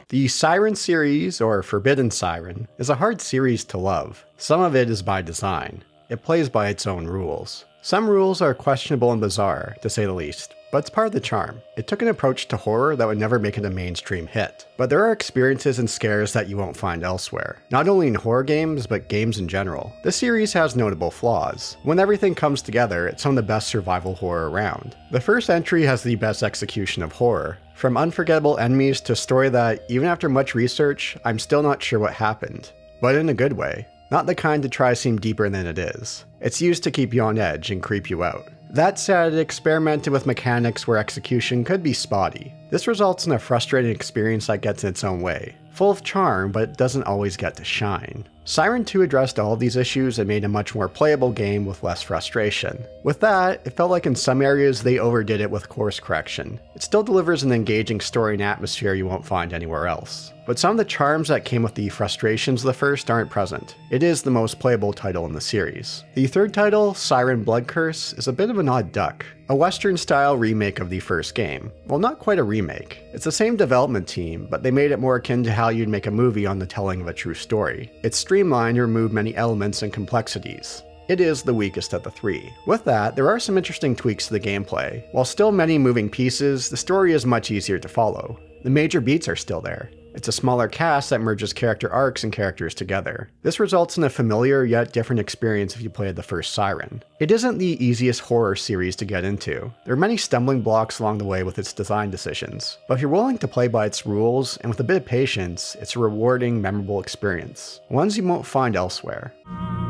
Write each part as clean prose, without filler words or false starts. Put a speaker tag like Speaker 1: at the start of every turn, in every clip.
Speaker 1: The Siren series, or Forbidden Siren, is a hard series to love. Some of it is by design. It plays by its own rules. Some rules are questionable and bizarre, to say the least, but it's part of the charm. It took an approach to horror that would never make it a mainstream hit. But there are experiences and scares that you won't find elsewhere. Not only in horror games, but games in general. This series has notable flaws. When everything comes together, it's some of the best survival horror around. The first entry has the best execution of horror. From unforgettable enemies to a story that, even after much research, I'm still not sure what happened. But in a good way. Not the kind to try to seem deeper than it is. It's used to keep you on edge and creep you out. That said, it experimented with mechanics where execution could be spotty. This results in a frustrating experience that gets in its own way. Full of charm, but it doesn't always get to shine. Siren 2 addressed all of these issues and made a much more playable game with less frustration. With that, it felt like in some areas they overdid it with course correction. It still delivers an engaging story and atmosphere you won't find anywhere else. But some of the charms that came with the frustrations of the first aren't present. It is the most playable title in the series. The third title, Siren Blood Curse, is a bit of an odd duck. A Western-style remake of the first game. Well, not quite a remake. It's the same development team, but they made it more akin to how you'd make a movie on the telling of a true story. It's streamlined and removed many elements and complexities. It is the weakest of the three. With that, there are some interesting tweaks to the gameplay. While still many moving pieces, the story is much easier to follow. The major beats are still there. It's a smaller cast that merges character arcs and characters together. This results in a familiar yet different experience if you played the first Siren. It isn't the easiest horror series to get into. There are many stumbling blocks along the way with its design decisions, but if you're willing to play by its rules and with a bit of patience, it's a rewarding, memorable experience. Ones you won't find elsewhere.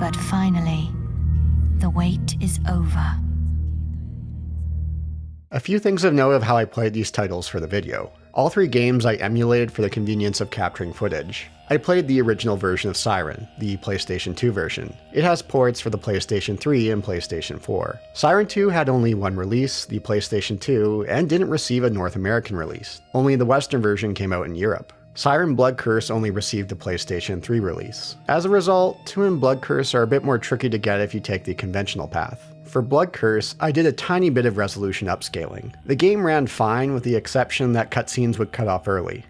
Speaker 2: But finally, the wait is over.
Speaker 1: A few things of note of how I played these titles for the video. All three games I emulated for the convenience of capturing footage. I played the original version of Siren, the PlayStation 2 version. It has ports for the PlayStation 3 and PlayStation 4. Siren 2 had only one release, the PlayStation 2, and didn't receive a North American release. Only the Western version came out in Europe. Siren Blood Curse only received a PlayStation 3 release. As a result, 2 and Blood Curse are a bit more tricky to get if you take the conventional path. For Blood Curse, I did a tiny bit of resolution upscaling. The game ran fine with the exception that cutscenes would cut off early.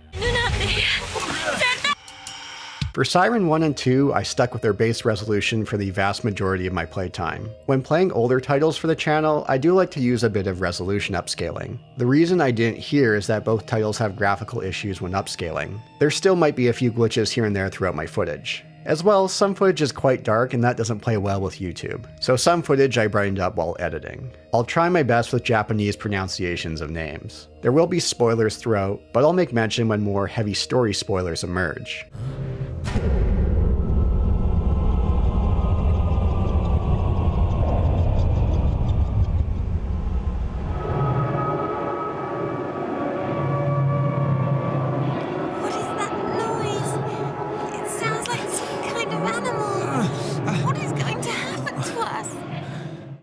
Speaker 1: For Siren 1 and 2, I stuck with their base resolution for the vast majority of my playtime. When playing older titles for the channel, I do like to use a bit of resolution upscaling. The reason I didn't here is that both titles have graphical issues when upscaling. There still might be a few glitches here and there throughout my footage. As well, some footage is quite dark and that doesn't play well with YouTube, so some footage I brightened up while editing. I'll try my best with Japanese pronunciations of names. There will be spoilers throughout, but I'll make mention when more heavy story spoilers emerge.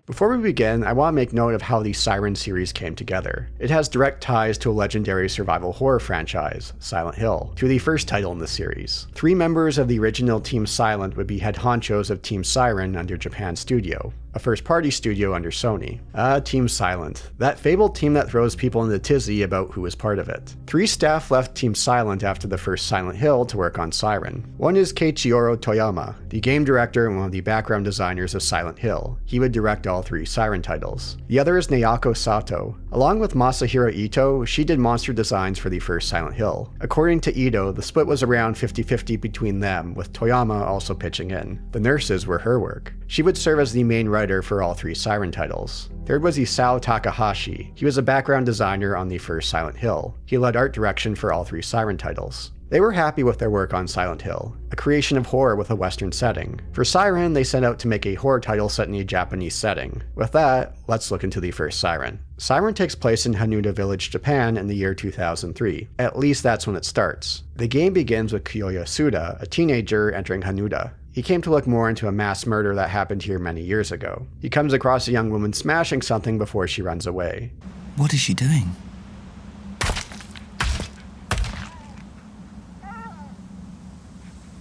Speaker 1: Before we begin, I want to make note of how the Siren series came together. It has direct ties to a legendary survival horror franchise, Silent Hill, through the first title in the series. 3 members of the original Team Silent would be head honchos of Team Siren under Japan Studio, a first-party studio under Sony. Team Silent. That fabled team that throws people into a tizzy about who was part of it. 3 staff left Team Silent after the first Silent Hill to work on Siren. One is Keiichiro Toyama, the game director and one of the background designers of Silent Hill. He would direct all 3 Siren titles. The other is Naoko Sato. Along with Masahiro Ito, she did monster designs for the first Silent Hill. According to Ito, the split was around 50-50 between them, with Toyama also pitching in. The nurses were her work. She would serve as the main writer for all 3 Siren titles. Third was Isao Takahashi. He was a background designer on the first Silent Hill. He led art direction for all 3 Siren titles. They were happy with their work on Silent Hill, a creation of horror with a Western setting. For Siren, they set out to make a horror title set in a Japanese setting. With that, let's look into the first Siren. Siren takes place in Hanuda Village, Japan in the year 2003. At least that's when it starts. The game begins with Kyoya Suda, a teenager entering Hanuda. He came to look more into a mass murder that happened here many years ago. He comes across a young woman smashing something before she runs away.
Speaker 3: What is she doing?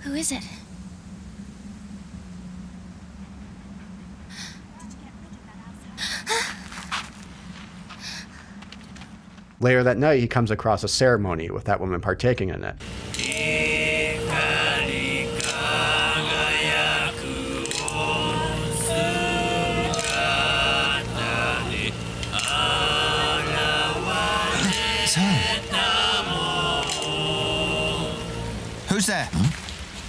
Speaker 2: Who is it?
Speaker 1: Later that night, he comes across a ceremony with that woman partaking in it.
Speaker 3: Who's there? Huh?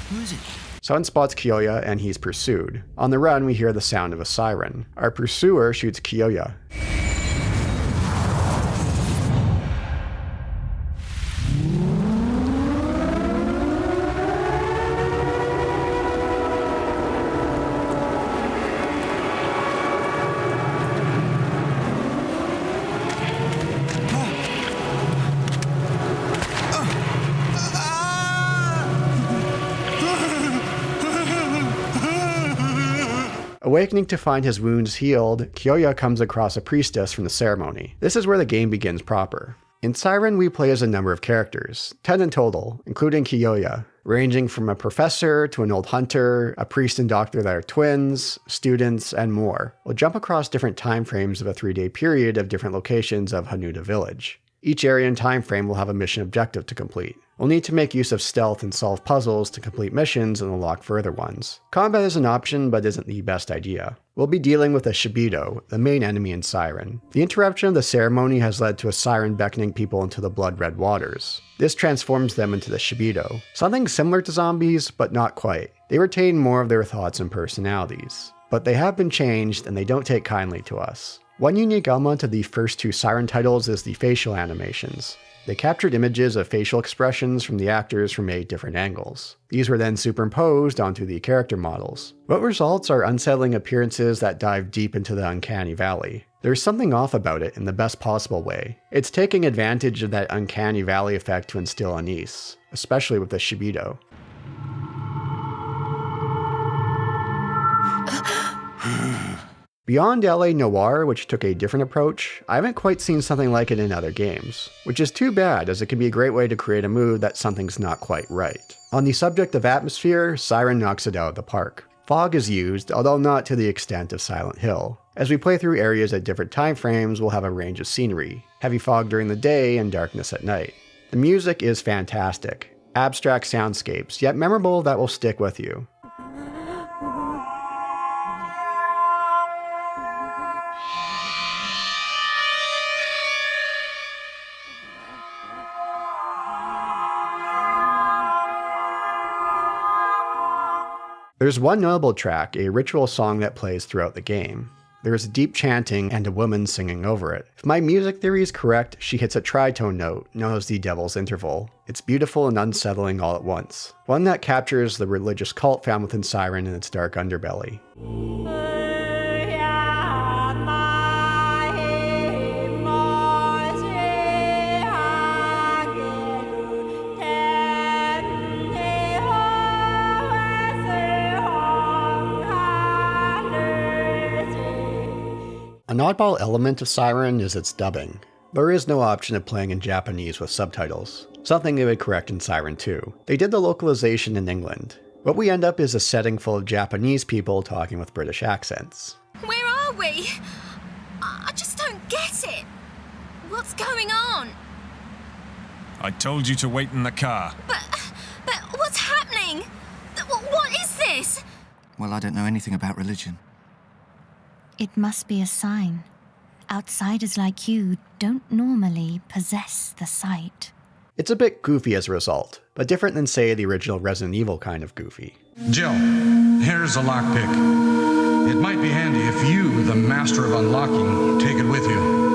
Speaker 3: Who is it?
Speaker 1: Sun spots Kyoya and he's pursued. On the run, we hear the sound of a siren. Our pursuer shoots Kyoya. Awakening to find his wounds healed, Kyoya comes across a priestess from the ceremony. This is where the game begins proper. In Siren, we play as a number of characters, 10 in total, including Kyoya, ranging from a professor to an old hunter, a priest and doctor that are twins, students, and more. We'll jump across different time frames of a 3-day period of different locations of Hanuta Village. Each area and time frame will have a mission objective to complete. We'll need to make use of stealth and solve puzzles to complete missions and unlock further ones. Combat is an option, but isn't the best idea. We'll be dealing with a Shibido, the main enemy in Siren. The interruption of the ceremony has led to a siren beckoning people into the blood-red waters. This transforms them into the Shibido. Something similar to zombies, but not quite. They retain more of their thoughts and personalities. But they have been changed, and they don't take kindly to us. One unique element of the first 2 Siren titles is the facial animations. They captured images of facial expressions from the actors from 8 different angles. These were then superimposed onto the character models. What results are unsettling appearances that dive deep into the uncanny valley. There's something off about it in the best possible way. It's taking advantage of that uncanny valley effect to instill unease, especially with the Shibido. Beyond LA Noire, which took a different approach, I haven't quite seen something like it in other games, which is too bad as it can be a great way to create a mood that something's not quite right. On the subject of atmosphere, Siren knocks it out of the park. Fog is used, although not to the extent of Silent Hill. As we play through areas at different time frames, we'll have a range of scenery, heavy fog during the day and darkness at night. The music is fantastic, abstract soundscapes, yet memorable that will stick with you. There's one notable track, a ritual song that plays throughout the game. There is deep chanting and a woman singing over it. If my music theory is correct, she hits a tritone note, known as the Devil's Interval. It's beautiful and unsettling all at once. One that captures the religious cult found within Siren and its dark underbelly. An oddball element of Siren is its dubbing. There is no option of playing in Japanese with subtitles, something they would correct in Siren 2. They did the localization in England. What we end up is a setting full of Japanese people talking with British accents.
Speaker 4: Where are we? I just don't get it. What's going on?
Speaker 5: I told you to wait in the car.
Speaker 4: But what's happening? What is this?
Speaker 3: Well, I don't know anything about religion.
Speaker 2: It must be a sign. Outsiders like you don't normally possess the sight.
Speaker 1: It's a bit goofy as a result, but different than, say, the original Resident Evil kind of goofy.
Speaker 6: Jill, here's a lockpick. It might be handy if you, the master of unlocking, take it with you.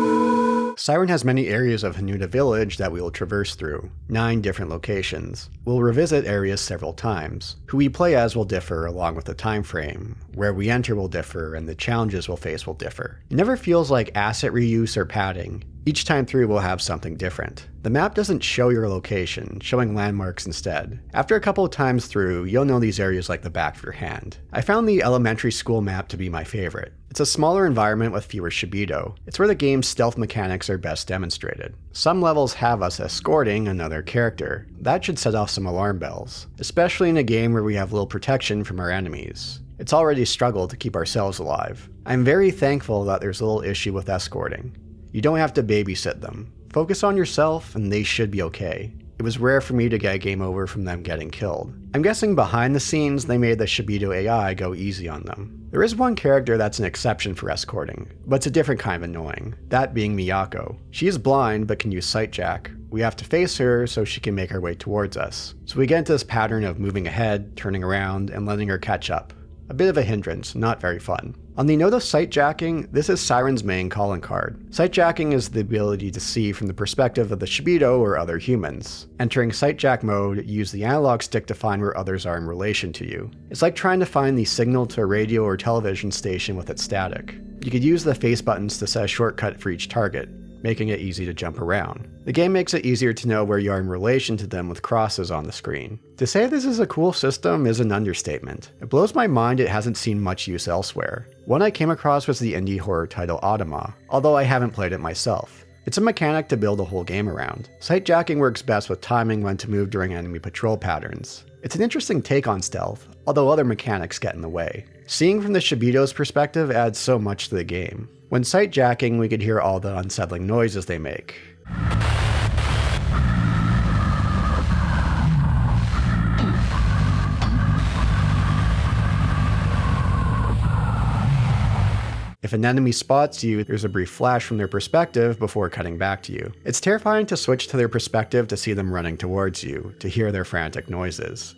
Speaker 1: Siren has many areas of Hanuta Village that we will traverse through, 9 different locations. We'll revisit areas several times. Who we play as will differ along with the time frame, where we enter will differ, and the challenges we'll face will differ. It never feels like asset reuse or padding. Each time through we'll have something different. The map doesn't show your location, showing landmarks instead. After a couple of times through, you'll know these areas like the back of your hand. I found the elementary school map to be my favorite. It's a smaller environment with fewer Shibido. It's where the game's stealth mechanics are best demonstrated. Some levels have us escorting another character. That should set off some alarm bells, especially in a game where we have little protection from our enemies. It's already a struggle to keep ourselves alive. I'm very thankful that there's little issue with escorting. You don't have to babysit them. Focus on yourself and they should be okay. It was rare for me to get a game over from them getting killed. I'm guessing behind the scenes they made the Shibito AI go easy on them. There is one character that's an exception for escorting, but it's a different kind of annoying, that being Miyako. She is blind but can use sightjack. We have to face her so she can make her way towards us. So we get into this pattern of moving ahead, turning around, and letting her catch up. A bit of a hindrance, not very fun. On the note of sightjacking, this is Siren's main calling card. Sightjacking is the ability to see from the perspective of the Shibito or other humans. Entering sightjack mode, use the analog stick to find where others are in relation to you. It's like trying to find the signal to a radio or television station with its static. You could use the face buttons to set a shortcut for each target, making it easy to jump around. The game makes it easier to know where you are in relation to them with crosses on the screen. To say this is a cool system is an understatement. It blows my mind it hasn't seen much use elsewhere. One I came across was the indie horror title Oddball, although I haven't played it myself. It's a mechanic to build a whole game around. Sightjacking works best with timing when to move during enemy patrol patterns. It's an interesting take on stealth, although other mechanics get in the way. Seeing from the Shibito's perspective adds so much to the game. When sightjacking, we could hear all the unsettling noises they make. If an enemy spots you, there's a brief flash from their perspective before cutting back to you. It's terrifying to switch to their perspective to see them running towards you, to hear their frantic noises.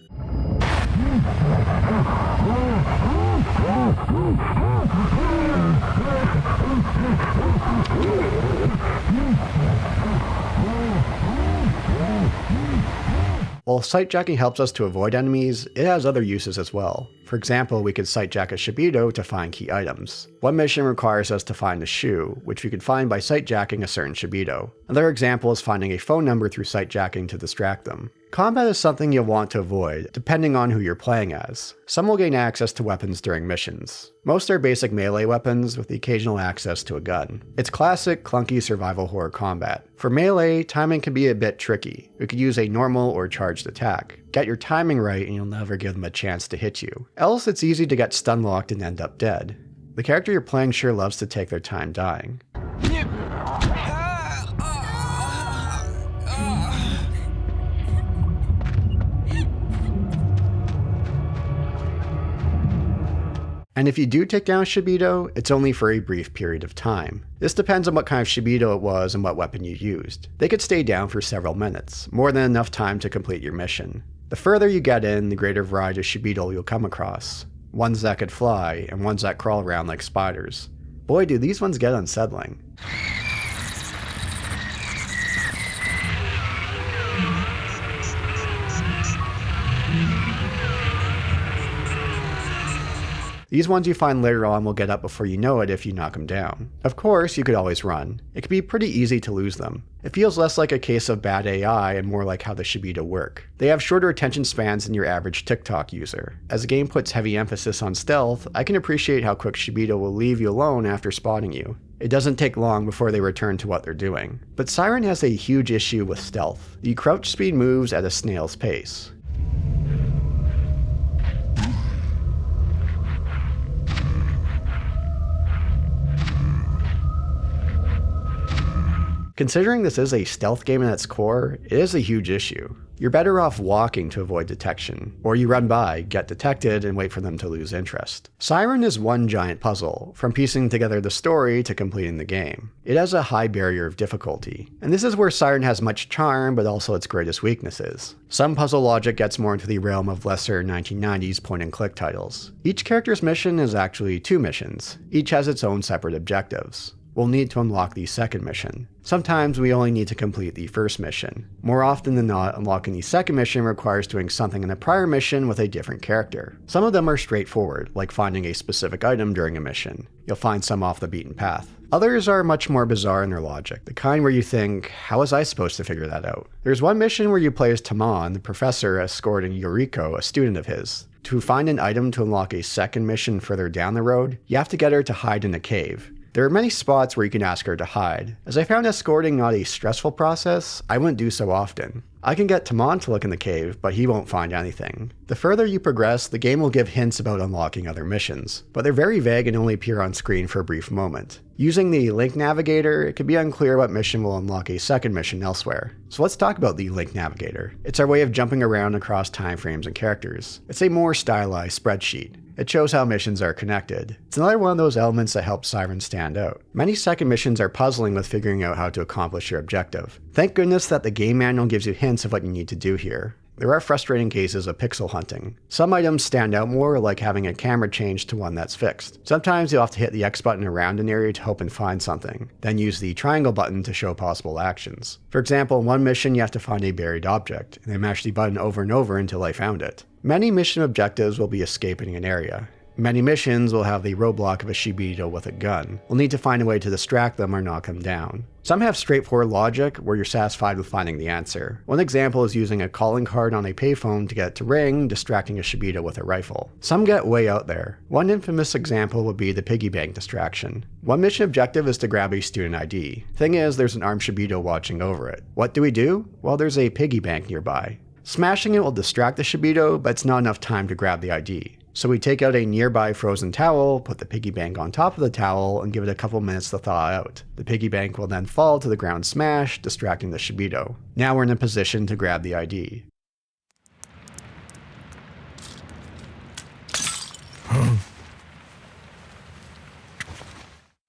Speaker 1: While sightjacking helps us to avoid enemies, it has other uses as well. For example, we could sightjack a Shibito to find key items. One mission requires us to find a shoe, which we could find by sightjacking a certain Shibito. Another example is finding a phone number through sightjacking to distract them. Combat is something you'll want to avoid, depending on who you're playing as. Some will gain access to weapons during missions. Most are basic melee weapons with the occasional access to a gun. It's classic, clunky survival horror combat. For melee, timing can be a bit tricky. You could use a normal or charged attack. Get your timing right and you'll never give them a chance to hit you. Else it's easy to get stun locked and end up dead. The character you're playing sure loves to take their time dying. And if you do take down a Shibito, it's only for a brief period of time. This depends on what kind of Shibito it was and what weapon you used. They could stay down for several minutes, more than enough time to complete your mission. The further you get in, the greater variety of Shibito you'll come across. Ones that could fly, and ones that crawl around like spiders. Boy, do these ones get unsettling. These ones you find later on will get up before you know it if you knock them down. Of course, you could always run. It can be pretty easy to lose them. It feels less like a case of bad AI and more like how the Shibito work. They have shorter attention spans than your average TikTok user. As the game puts heavy emphasis on stealth, I can appreciate how quick Shibito will leave you alone after spotting you. It doesn't take long before they return to what they're doing. But Siren has a huge issue with stealth. The crouch speed moves at a snail's pace. Considering this is a stealth game at its core, it is a huge issue. You're better off walking to avoid detection, or you run by, get detected, and wait for them to lose interest. Siren is one giant puzzle, from piecing together the story to completing the game. It has a high barrier of difficulty, and this is where Siren has much charm, but also its greatest weaknesses. Some puzzle logic gets more into the realm of lesser 1990s point-and-click titles. Each character's mission is actually 2 missions. Each has its own separate objectives. We'll need to unlock the second mission. Sometimes we only need to complete the first mission. More often than not, unlocking the second mission requires doing something in a prior mission with a different character. Some of them are straightforward, like finding a specific item during a mission. You'll find some off the beaten path. Others are much more bizarre in their logic, the kind where you think, how was I supposed to figure that out? There's one mission where you play as Taman, the professor escorting Yoriko, a student of his. To find an item to unlock a second mission further down the road, you have to get her to hide in a cave. There are many spots where you can ask her to hide. As I found escorting not a stressful process, I wouldn't do so often. I can get Timon to look in the cave, but he won't find anything. The further you progress, the game will give hints about unlocking other missions, but they're very vague and only appear on screen for a brief moment. Using the Link Navigator, it can be unclear what mission will unlock a second mission elsewhere. So let's talk about the Link Navigator. It's our way of jumping around across time frames and characters. It's a more stylized spreadsheet. It shows how missions are connected. It's another one of those elements that helps Siren stand out. Many second missions are puzzling with figuring out how to accomplish your objective. Thank goodness that the game manual gives you hints of what you need to do here. There are frustrating cases of pixel hunting. Some items stand out more, like having a camera change to one that's fixed. Sometimes you'll have to hit the X button around an area to hope and find something, then use the triangle button to show possible actions. For example, in one mission you have to find a buried object, and then mash the button over and over until I found it. Many mission objectives will be escaping an area. Many missions will have the roadblock of a Shibito with a gun. We'll need to find a way to distract them or knock them down. Some have straightforward logic where you're satisfied with finding the answer. One example is using a calling card on a payphone to get it to ring, distracting a Shibito with a rifle. Some get way out there. One infamous example would be the piggy bank distraction. One mission objective is to grab a student ID. Thing is, there's an armed Shibito watching over it. What do? Well, there's a piggy bank nearby. Smashing it will distract the Shibito, but it's not enough time to grab the ID. So we take out a nearby frozen towel, put the piggy bank on top of the towel, and give it a couple minutes to thaw out. The piggy bank will then fall to the ground smash, distracting the Shibito. Now we're in a position to grab the ID.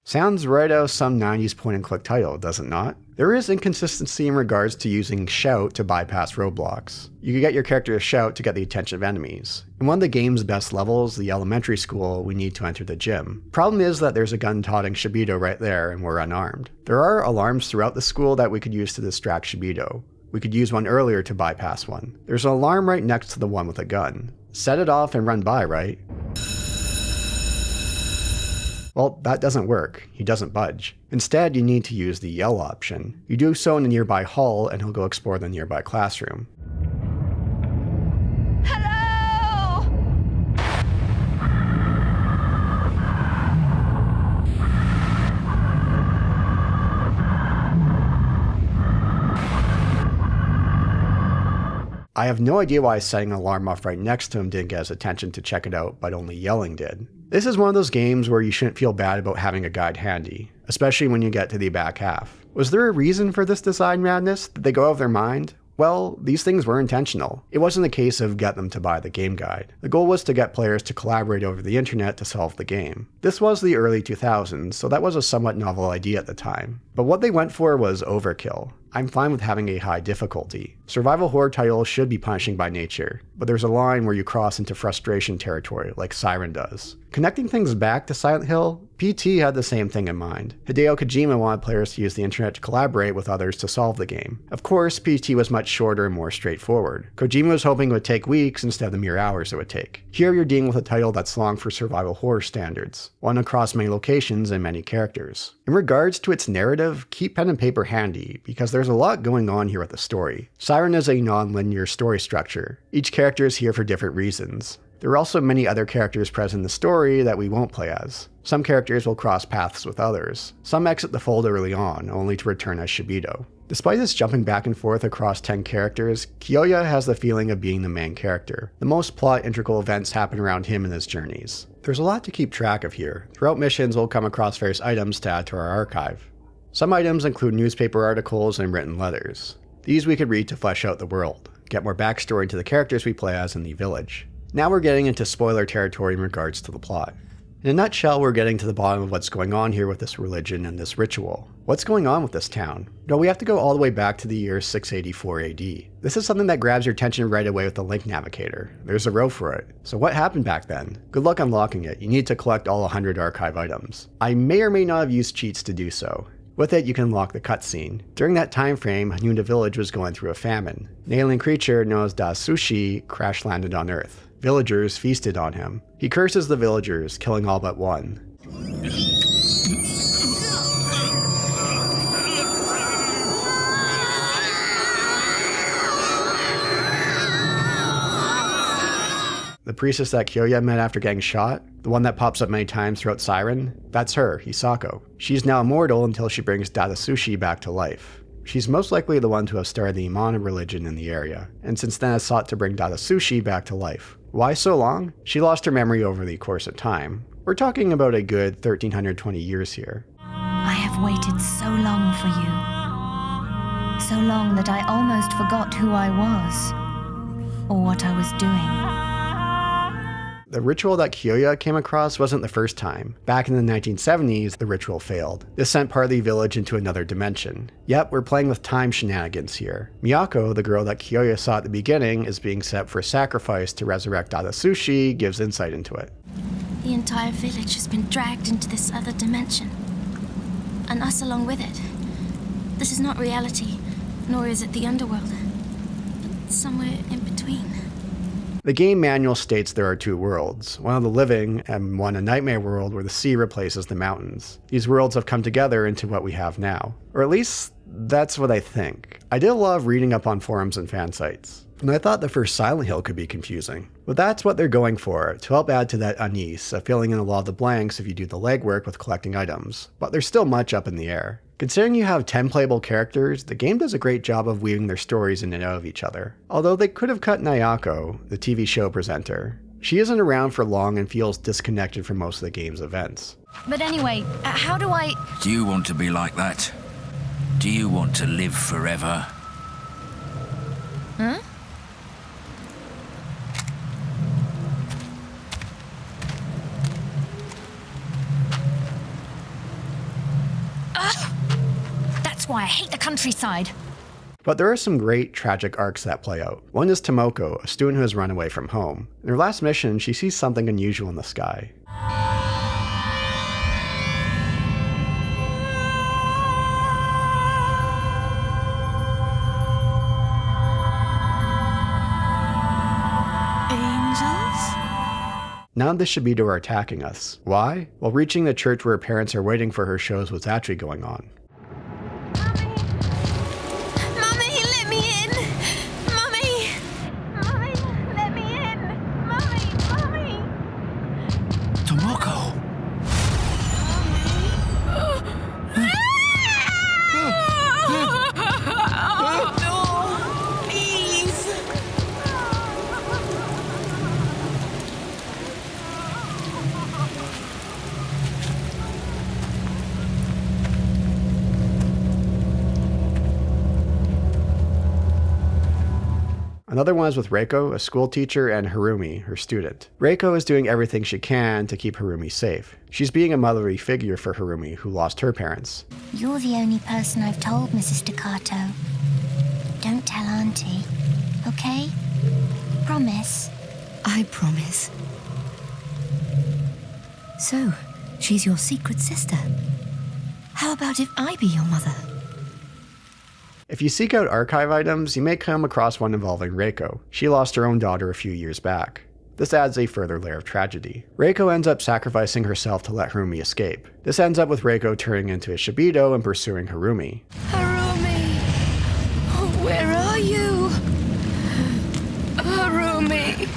Speaker 1: Sounds right out of some 90s point-and-click title, does it not? There is inconsistency in regards to using shout to bypass roadblocks. You can get your character to shout to get the attention of enemies. In one of the game's best levels, the elementary school, we need to enter the gym. Problem is that there's a gun-toting Shibito right there and we're unarmed. There are alarms throughout the school that we could use to distract Shibito. We could use one earlier to bypass one. There's an alarm right next to the one with a gun. Set it off and run by, right? Well, that doesn't work. He doesn't budge. Instead, you need to use the yell option. You do so in a nearby hall and he'll go explore the nearby classroom.
Speaker 4: Hello!
Speaker 1: I have no idea why setting an alarm off right next to him didn't get his attention to check it out, but only yelling did. This is one of those games where you shouldn't feel bad about having a guide handy, especially when you get to the back half. Was there a reason for this design madness? Did they go out of their mind? Well, these things were intentional. It wasn't a case of get them to buy the game guide. The goal was to get players to collaborate over the internet to solve the game. This was the early 2000s, so that was a somewhat novel idea at the time. But what they went for was overkill. I'm fine with having a high difficulty. Survival horror titles should be punishing by nature, but there's a line where you cross into frustration territory like Siren does. Connecting things back to Silent Hill, PT had the same thing in mind. Hideo Kojima wanted players to use the internet to collaborate with others to solve the game. Of course, PT was much shorter and more straightforward. Kojima was hoping it would take weeks instead of the mere hours it would take. Here you're dealing with a title that's long for survival horror standards, one across many locations and many characters. In regards to its narrative, keep pen and paper handy, because there's a lot going on here with the story. Siren is a non-linear story structure. Each character is here for different reasons. There are also many other characters present in the story that we won't play as. Some characters will cross paths with others. Some exit the fold early on, only to return as Shibito. Despite this jumping back and forth across 10 characters, Kyoya has the feeling of being the main character. The most plot integral events happen around him and his journeys. There's a lot to keep track of here. Throughout missions, we'll come across various items to add to our archive. Some items include newspaper articles and written letters. These we could read to flesh out the world, get more backstory into the characters we play as in the village. Now we're getting into spoiler territory in regards to the plot. In a nutshell, we're getting to the bottom of what's going on here with this religion and this ritual. What's going on with this town? No, we have to go all the way back to the year 684 AD. This is something that grabs your attention right away with the Link Navigator. There's a row for it. So what happened back then? Good luck unlocking it. You need to collect all 100 archive items. I may or may not have used cheats to do so. With it, you can unlock the cutscene. During that time frame, Hanunda Village was going through a famine. An alien creature known as Dasushi crash landed on Earth. Villagers feasted on him. He curses the villagers, killing all but one. The priestess that Kyoya met after getting shot, the one that pops up many times throughout Siren, that's her, Hisako. She's now immortal until she brings Dadatsushi back to life. She's most likely the one to have started the Imana religion in the area, and since then has sought to bring Dadatsushi back to life. Why so long? She lost her memory over the course of time. We're talking about a good 1320 years here.
Speaker 2: I have waited so long for you. So long that I almost forgot who I was, or what I was doing.
Speaker 1: The ritual that Kyoya came across wasn't the first time. Back in the 1970s, the ritual failed. This sent part of the village into another dimension. Yep, we're playing with time shenanigans here. Miyako, the girl that Kyoya saw at the beginning, is being set for sacrifice to resurrect Dadatsushi, gives insight into it.
Speaker 4: The entire village has been dragged into this other dimension. And us along with it. This is not reality, nor is it the underworld. But somewhere in between.
Speaker 1: The game manual states there are two worlds, one of the living and one a nightmare world where the sea replaces the mountains. These worlds have come together into what we have now. Or at least, that's what I think. I did a lot of reading up on forums and fan sites, and I thought the first Silent Hill could be confusing. But that's what they're going for, to help add to that unease of filling in a lot of the blanks if you do the legwork with collecting items, but there's still much up in the air. Considering you have 10 playable characters, the game does a great job of weaving their stories in and out of each other. Although they could have cut Nayako, the TV show presenter. She isn't around for long and feels disconnected from most of the game's events.
Speaker 2: But anyway, how do I...
Speaker 3: Do you want to be like that? Do you want to live forever?
Speaker 2: Huh? That's why I hate the countryside.
Speaker 1: But there are some great tragic arcs that play out. One is Tomoko, a student who has run away from home. In her last mission, she sees something unusual in the sky. Now the Shibido are attacking us. Why? Well, reaching the church where her parents are waiting for her shows what's actually going on.
Speaker 4: Mummy, let me in! Mummy! Mummy, let me in! Mummy!
Speaker 3: Tomoko!
Speaker 4: No! Please!
Speaker 1: Another one is with Reiko, a school teacher, and Harumi, her student. Reiko is doing everything she can to keep Harumi safe. She's being a motherly figure for Harumi, who lost her parents.
Speaker 2: You're the only person I've told, Mrs. Staccato. Don't tell Auntie, okay? Promise?
Speaker 7: I promise. So, she's your secret sister. How about if I be your mother?
Speaker 1: If you seek out archive items, you may come across one involving Reiko. She lost her own daughter a few years back. This adds a further layer of tragedy. Reiko ends up sacrificing herself to let Harumi escape. This ends up with Reiko turning into a Shibido and pursuing Harumi.
Speaker 7: Harumi! Oh, where are you? Harumi!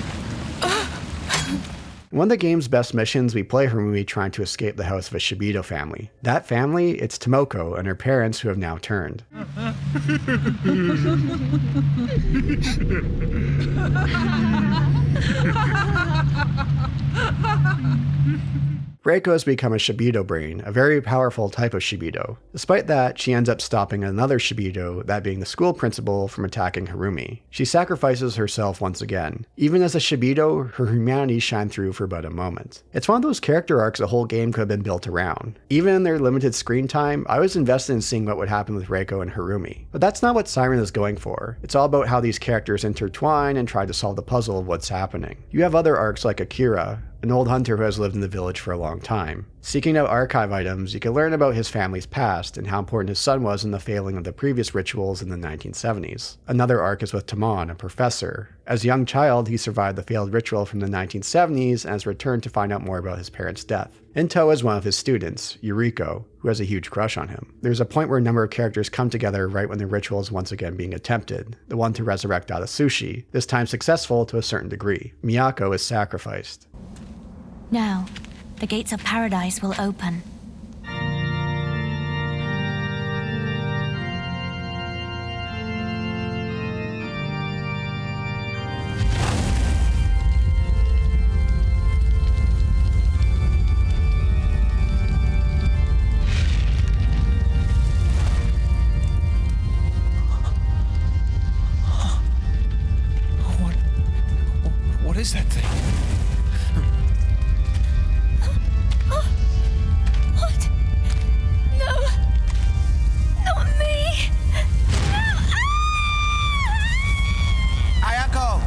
Speaker 1: In one of the game's best missions, we play Harumi trying to escape the house of a Shibido family. That family, it's Tomoko and her parents who have now turned. Reiko has become a Shibido brain, a very powerful type of Shibido. Despite that, she ends up stopping another Shibido, that being the school principal, from attacking Harumi. She sacrifices herself once again. Even as a Shibido, her humanity shined through for about a moment. It's one of those character arcs a whole game could have been built around. Even in their limited screen time, I was invested in seeing what would happen with Reiko and Harumi. But that's not what Siren is going for. It's all about how these characters intertwine and try to solve the puzzle of what's happening. You have other arcs like Akira, an old hunter who has lived in the village for a long time. Seeking out archive items, you can learn about his family's past and how important his son was in the failing of the previous rituals in the 1970s. Another arc is with Tamon, a professor. As a young child, he survived the failed ritual from the 1970s and has returned to find out more about his parents' death. In tow is one of his students, Yuriko, who has a huge crush on him. There's a point where a number of characters come together right when the ritual is once again being attempted, the one to resurrect Adatsushi, this time successful to a certain degree. Miyako is sacrificed.
Speaker 2: Now, the gates of paradise will open.
Speaker 3: What is that thing?
Speaker 2: What? No! Not me! No!
Speaker 3: Ayako!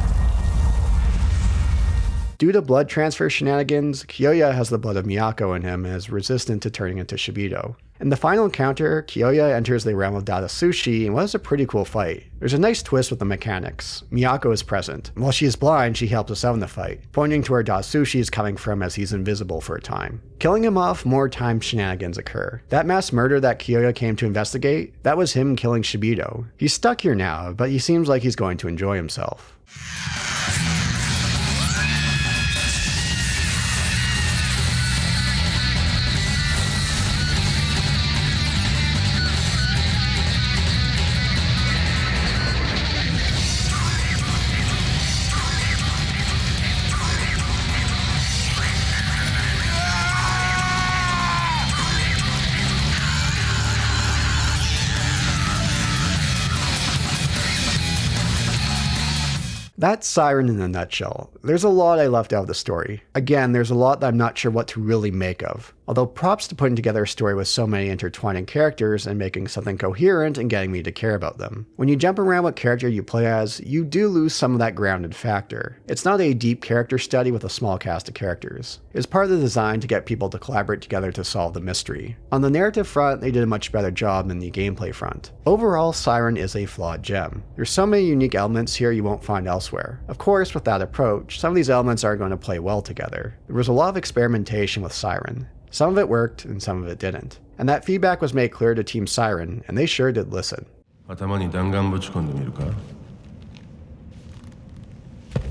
Speaker 1: Due to blood transfer shenanigans, Kyoya has the blood of Miyako in him and is resistant to turning into Shibito. In the final encounter, Kyoya enters the realm of Adatsushi in what is a pretty cool fight. There's a nice twist with the mechanics. Miyako is present, and while she is blind, she helps us out in the fight, pointing to where Adatsushi is coming from as he's invisible for a time. Killing him off, more time shenanigans occur. That mass murder that Kyoya came to investigate, that was him killing Shibito. He's stuck here now, but he seems like he's going to enjoy himself. That's Siren in a nutshell. There's a lot I left out of the story. Again, there's a lot that I'm not sure what to really make of. Although props to putting together a story with so many intertwining characters and making something coherent and getting me to care about them. When you jump around what character you play as, you do lose some of that grounded factor. It's not a deep character study with a small cast of characters. It's part of the design to get people to collaborate together to solve the mystery. On the narrative front, they did a much better job than the gameplay front. Overall, Siren is a flawed gem. There's so many unique elements here you won't find elsewhere. Of course, with that approach, some of these elements are going to play well together. There was a lot of experimentation with Siren. Some of it worked, and some of it didn't. And that feedback was made clear to Team Siren, and they sure did listen.
Speaker 8: 頭に弾丸ぶち込んでみるか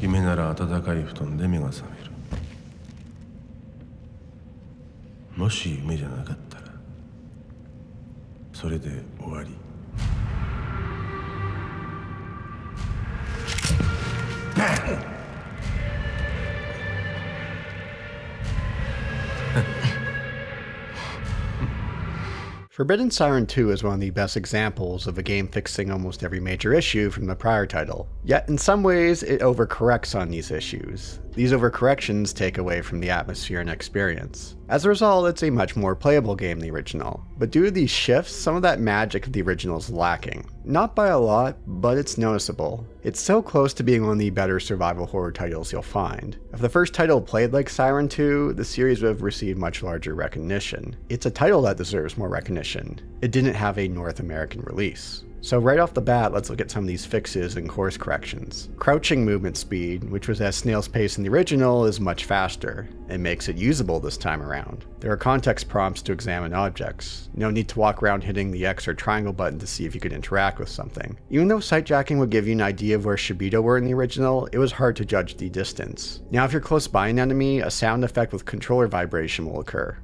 Speaker 8: 夢なら暖かい布団で目が覚めるもし夢じゃなかったらそれで終わり
Speaker 1: Forbidden Siren 2 is one of the best examples of a game fixing almost every major issue from the prior title. Yet in some ways, it overcorrects on these issues. These overcorrections take away from the atmosphere and experience. As a result, it's a much more playable game than the original. But due to these shifts, some of that magic of the original is lacking. Not by a lot, but it's noticeable. It's so close to being one of the better survival horror titles you'll find. If the first title played like Siren 2, the series would have received much larger recognition. It's a title that deserves more recognition. It didn't have a North American release. So right off the bat, let's look at some of these fixes and course corrections. Crouching movement speed, which was at snail's pace in the original, is much faster. It makes it usable this time around. There are context prompts to examine objects. No need to walk around hitting the X or triangle button to see if you could interact with something. Even though sightjacking would give you an idea of where Shibito were in the original, it was hard to judge the distance. Now if you're close by an enemy, a sound effect with controller vibration will occur.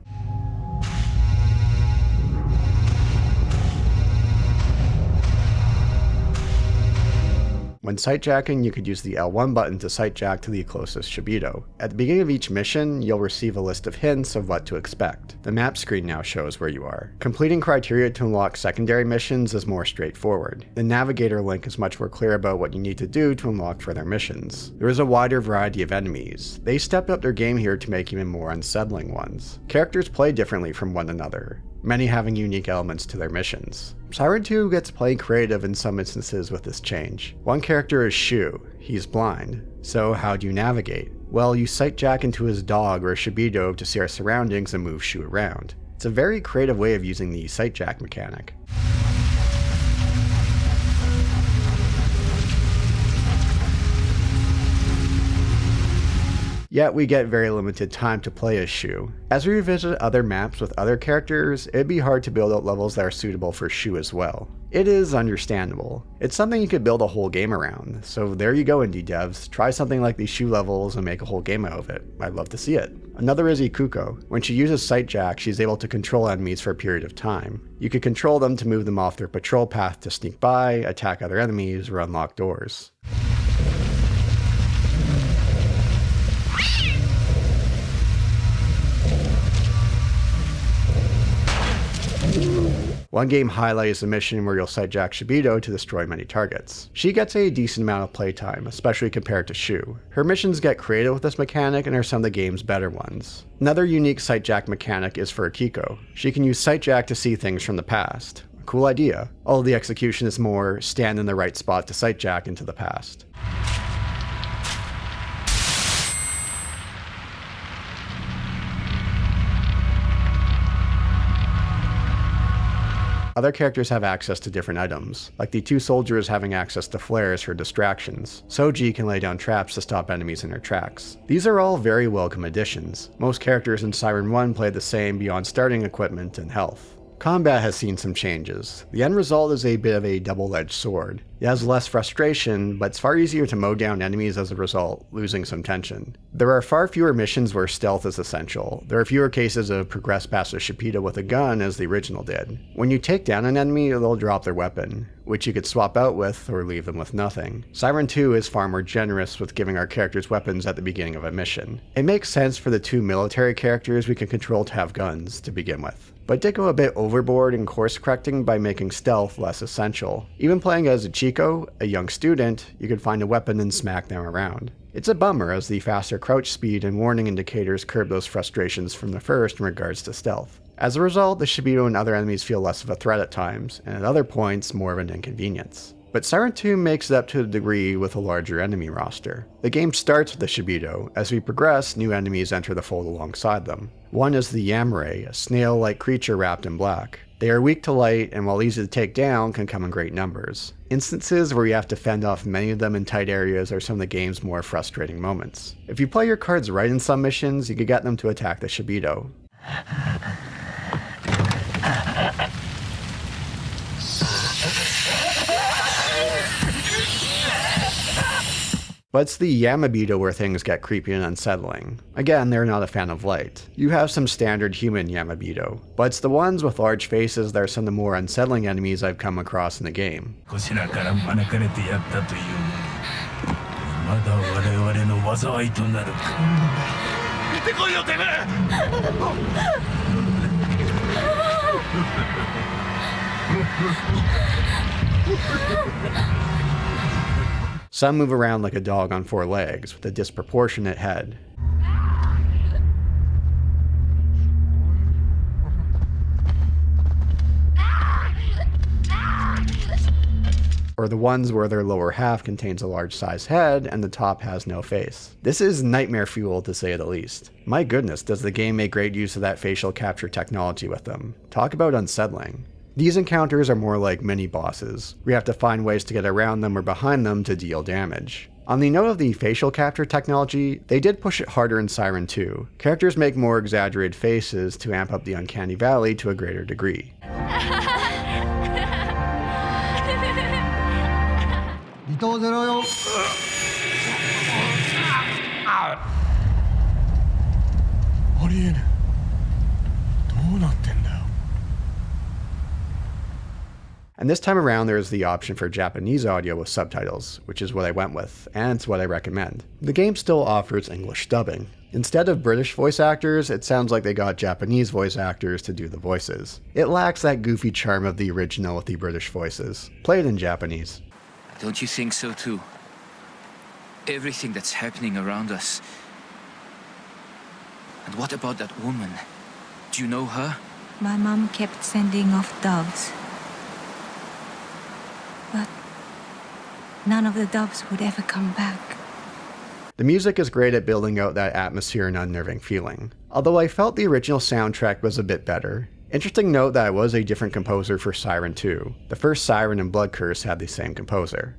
Speaker 1: When sightjacking, you could use the L1 button to sightjack to the closest Shibito. At the beginning of each mission, you'll receive a list of hints of what to expect. The map screen now shows where you are. Completing criteria to unlock secondary missions is more straightforward. The navigator link is much more clear about what you need to do to unlock further missions. There is a wider variety of enemies. They stepped up their game here to make even more unsettling ones. Characters play differently from one another, many having unique elements to their missions. Siren 2 gets played creative in some instances with this change. One character is Shu. He's blind. So how do you navigate? Well, you sight jack into his dog or Shibido to see our surroundings and move Shu around. It's a very creative way of using the sight jack mechanic. Yet we get very limited time to play as Shu. As we revisit other maps with other characters, it'd be hard to build out levels that are suitable for Shu as well. It is understandable. It's something you could build a whole game around, so there you go indie devs, try something like these Shu levels and make a whole game out of it. I'd love to see it. Another is Ikuko. When she uses sight jack, she's able to control enemies for a period of time. You could control them to move them off their patrol path to sneak by, attack other enemies, or unlock doors. One game highlight is the mission where you'll sight jack Shibido to destroy many targets. She gets a decent amount of playtime, especially compared to Shu. Her missions get creative with this mechanic and are some of the game's better ones. Another unique sight jack mechanic is for Akiko. She can use sight jack to see things from the past. A cool idea, although the execution is more stand in the right spot to sight jack into the past. Other characters have access to different items, like the two soldiers having access to flares for distractions. Soji can lay down traps to stop enemies in their tracks. These are all very welcome additions. Most characters in Siren 1 play the same beyond starting equipment and health. Combat has seen some changes. The end result is a bit of a double-edged sword. It has less frustration, but it's far easier to mow down enemies as a result, losing some tension. There are far fewer missions where stealth is essential. There are fewer cases of progress past a Shibido with a gun as the original did. When you take down an enemy, they'll drop their weapon, which you could swap out with or leave them with nothing. Siren 2 is far more generous with giving our characters weapons at the beginning of a mission. It makes sense for the two military characters we can control to have guns to begin with, but did go a bit overboard in course correcting by making stealth less essential. Even playing as Ichiko, a young student, you could find a weapon and smack them around. It's a bummer as the faster crouch speed and warning indicators curb those frustrations from the first in regards to stealth. As a result, the Shibido and other enemies feel less of a threat at times, and at other points more of an inconvenience. But Siren 2 makes it up to a degree with a larger enemy roster. The game starts with the Shibido. As we progress, new enemies enter the fold alongside them. One is the Yamare, a snail-like creature wrapped in black. They are weak to light, and while easy to take down, can come in great numbers. Instances where you have to fend off many of them in tight areas are some of the game's more frustrating moments. If you play your cards right in some missions, you could get them to attack the Shibido. But it's the Yamabido where things get creepy and unsettling. Again, they're not a fan of light. You have some standard human Yamabido, but it's the ones with large faces that are some of the more unsettling enemies I've come across in the game. Some move around like a dog on four legs, with a disproportionate head. Or the ones where their lower half contains a large size head and the top has no face. This is nightmare fuel to say the least. My goodness, does the game make great use of that facial capture technology with them. Talk about unsettling. These encounters are more like mini-bosses. We have to find ways to get around them or behind them to deal damage. On the note of the facial capture technology, they did push it harder in Siren 2. Characters make more exaggerated faces to amp up the uncanny valley to a greater degree. And this time around there is the option for Japanese audio with subtitles, which is what I went with, and it's what I recommend. The game still offers English dubbing. Instead of British voice actors, it sounds like they got Japanese voice actors to do the voices. It lacks that goofy charm of the original with the British voices. Play it in Japanese.
Speaker 3: Don't you think so too? Everything that's happening around us. And what about that woman? Do you know her?
Speaker 7: My mom kept sending off doves. But none of the doves would ever come back.
Speaker 1: The The music is great at building out that atmosphere and unnerving feeling. Although I felt the original soundtrack was a bit better. Interesting note that it was a different composer for Siren 2. The first Siren and Blood Curse had the same composer.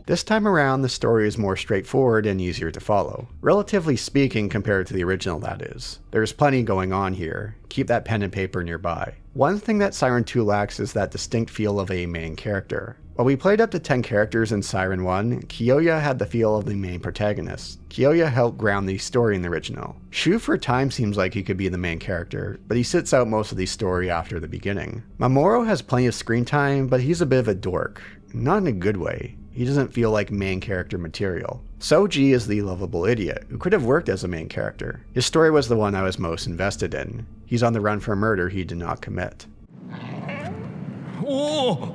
Speaker 1: This time around, the story is more straightforward and easier to follow. Relatively speaking compared to the original, that is. There's plenty going on here. Keep that pen and paper nearby. One thing that Siren 2 lacks is that distinct feel of a main character. While we played up to 10 characters in Siren 1, Kyoya had the feel of the main protagonist. Kyoya helped ground the story in the original. Shu for a time seems like he could be the main character, but he sits out most of the story after the beginning. Mamoru has plenty of screen time, but he's a bit of a dork. Not in a good way. He doesn't feel like main character material. Soji is the lovable idiot, who could have worked as a main character. His story was the one I was most invested in. He's on the run for a murder he did not commit.
Speaker 5: Oh!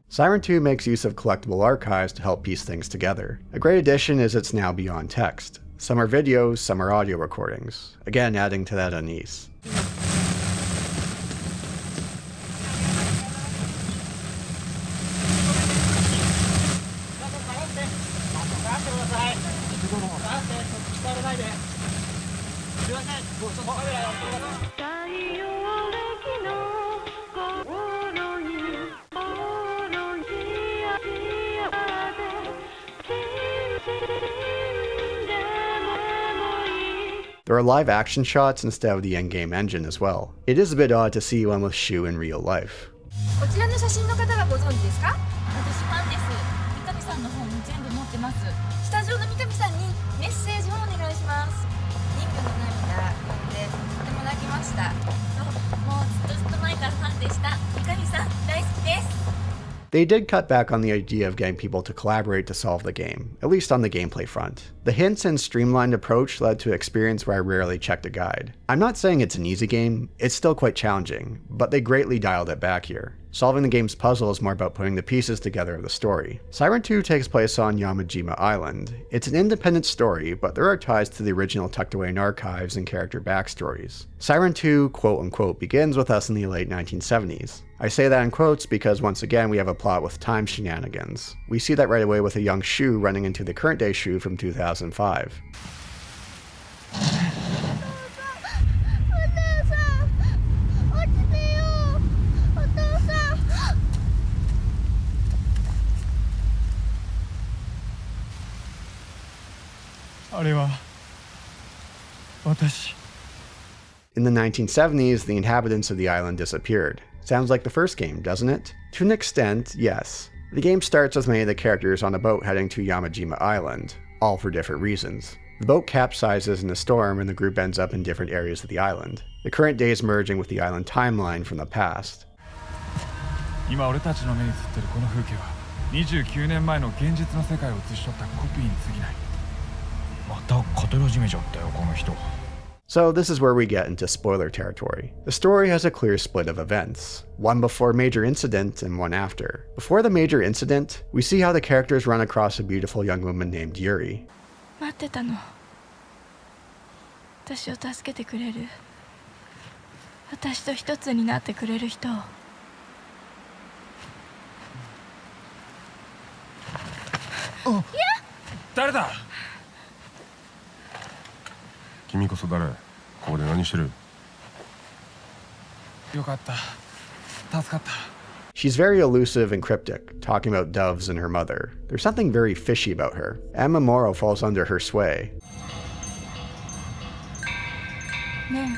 Speaker 1: Siren 2 makes use of collectible archives to help piece things together. A great addition is it's now beyond text. Some are videos, some are audio recordings. Again, adding to that unease. There are live action shots instead of the in-game engine as well. It is a bit odd to see one with Shu in real life.
Speaker 9: こちらの写真の方はご存知ですか？私ファンです。三上さんの本全部持ってます。スタジオの三上さんにメッセージをお願いします。人魚の涙読んでとても泣きました。もうずっと前からファンでした。三上さん大好きです。
Speaker 1: They did cut back on the idea of getting people to collaborate to solve the game, at least on the gameplay front. The hints and streamlined approach led to an experience where I rarely checked a guide. I'm not saying it's an easy game, it's still quite challenging, but they greatly dialed it back here. Solving the game's puzzle is more about putting the pieces together of the story. Siren 2 takes place on Yamajima Island. It's an independent story, but there are ties to the original tucked away in archives and character backstories. Siren 2 quote-unquote begins with us in the late 1970s. I say that in quotes because once again we have a plot with time shenanigans. We see that right away with a young Shu running into the current day Shu from 2005.
Speaker 5: あれは私。
Speaker 1: In the 1970s, the inhabitants of the island disappeared. Sounds like the first game, doesn't it? To an extent, yes. The game starts with many of the characters on a boat heading to Yamajima Island, all for different reasons. The boat capsizes in a storm and the group ends up in different areas of the island. The current day is merging with the island timeline from the past.
Speaker 5: 今俺たちの目に映ってるこの風景は29年前の現実の世界を映し取ったコピーに過ぎない。また語り始めちゃったよこの人。
Speaker 1: So this is where we get into spoiler territory. The story has a clear split of events, one before major incident and one after. Before the major incident, we see how the characters run across a beautiful young woman named Yuri.
Speaker 4: 待ってたの。私を助けてくれる。私と一つになってくれる人を。
Speaker 5: 誰だ？
Speaker 8: 君こそ誰？ここで何してる？
Speaker 5: よかった。助かった。
Speaker 1: She's very elusive and cryptic, talking about doves and her mother. There's something very fishy about her, and Mamoru falls under her sway.
Speaker 4: ね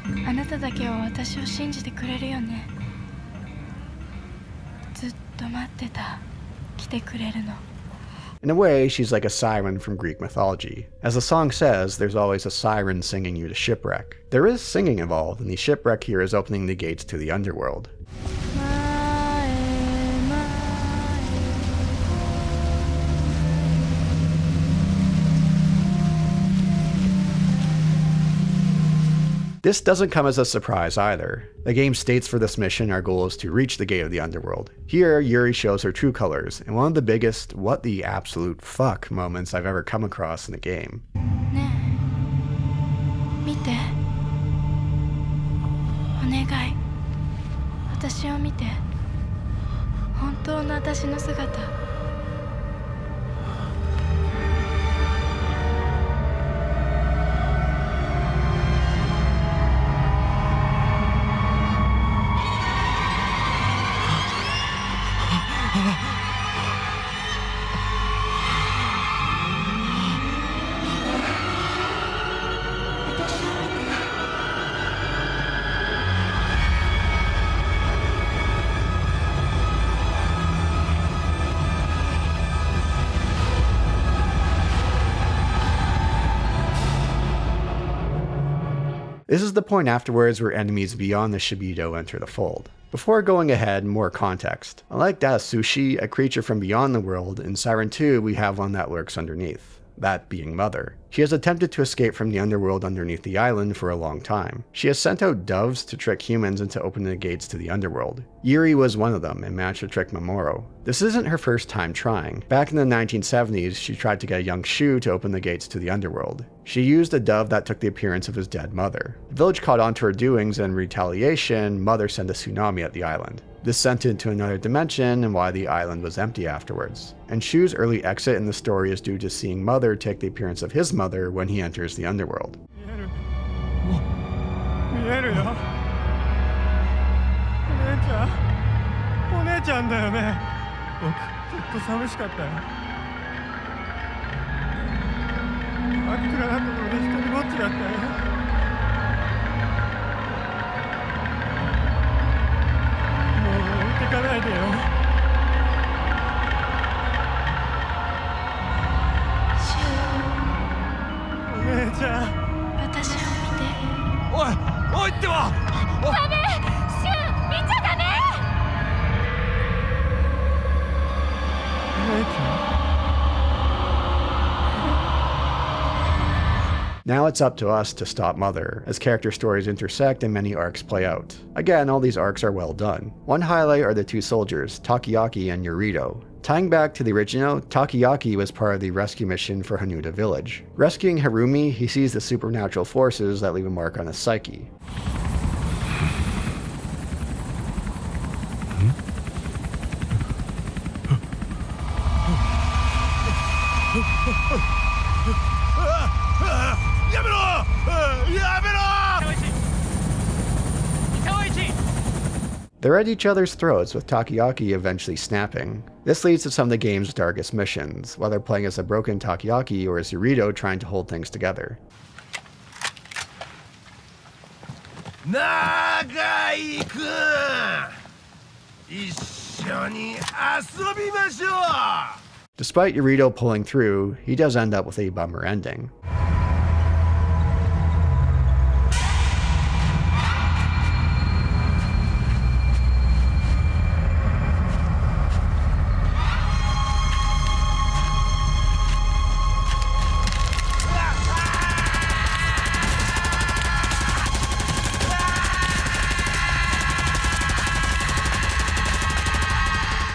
Speaker 4: え、あなただけは私を信じてくれるよね。と待ってた。来てくれるの。
Speaker 1: In a way, she's like a siren from Greek mythology. As the song says, there's always a siren singing you to shipwreck. There is singing involved, and the shipwreck here is opening the gates to the underworld. This doesn't come as a surprise either. The game states for this mission our goal is to reach the gate of the underworld. Here, Yuri shows her true colors, and one of the biggest what the absolute fuck moments I've ever come across in a game.
Speaker 4: ねえ、見て。お願い。私を見て。本当の私の姿。
Speaker 1: This is the point afterwards where enemies beyond the Shibido enter the fold. Before going ahead, more context. Unlike Sushi, a creature from beyond the world, in Siren 2 we have one that lurks underneath. That being Mother. She has attempted to escape from the underworld underneath the island for a long time. She has sent out doves to trick humans into opening the gates to the underworld. Yuri was one of them and managed to trick Mamoru. This isn't her first time trying. Back in the 1970s, she tried to get a young Shu to open the gates to the underworld. She used a dove that took the appearance of his dead mother. The village caught on to her doings, and in retaliation, Mother sent a tsunami at the island. This sent it into another dimension and why the island was empty afterwards. And Shu's early exit in the story is due to seeing Mother take the appearance of his mother when he enters the underworld.
Speaker 5: 見えるよ。お姉ちゃんだよね。僕ずっと寂しかったよ。真っ暗なところで一人ぼっちだったよ。もう置いてかないでよ。
Speaker 4: シュ
Speaker 5: お姉ちゃん。
Speaker 4: 私を見て。
Speaker 5: おい、おいってば。
Speaker 4: ダメ。シュ見ちゃダメ。
Speaker 5: お姉ちゃん。
Speaker 1: Now it's up to us to stop Mother, as character stories intersect and many arcs play out. Again, all these arcs are well done. One highlight are the two soldiers, Takayaki and Yurito. Tying back to the original, Takayaki was part of the rescue mission for Hanuta village. Rescuing Harumi, he sees the supernatural forces that leave a mark on his psyche. They're at each other's throats, with Takayaki eventually snapping. This leads to some of the game's darkest missions, whether playing as a broken Takayaki or as Yurito trying to hold things together. Despite Yurito pulling through, he does end up with a bummer ending.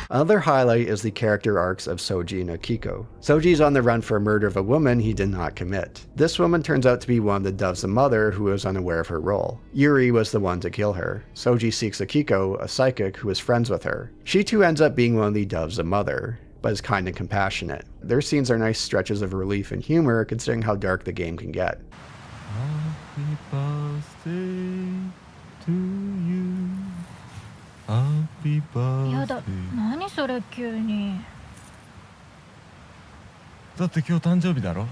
Speaker 1: Another highlight is the character arcs of Soji and Akiko. Soji's on the run for a murder of a woman he did not commit. This woman turns out to be one of the Doves of Mother who was unaware of her role. Yuri was the one to kill her. Soji seeks Akiko, a psychic who is friends with her. She too ends up being one of the Doves of Mother, but is kind and compassionate. Their scenes are nice stretches of relief and humor considering how dark the game can get.
Speaker 5: Happy birthday to you. Happy birthday.
Speaker 2: やだ、何それ急に。
Speaker 5: だって今日誕生日だろ。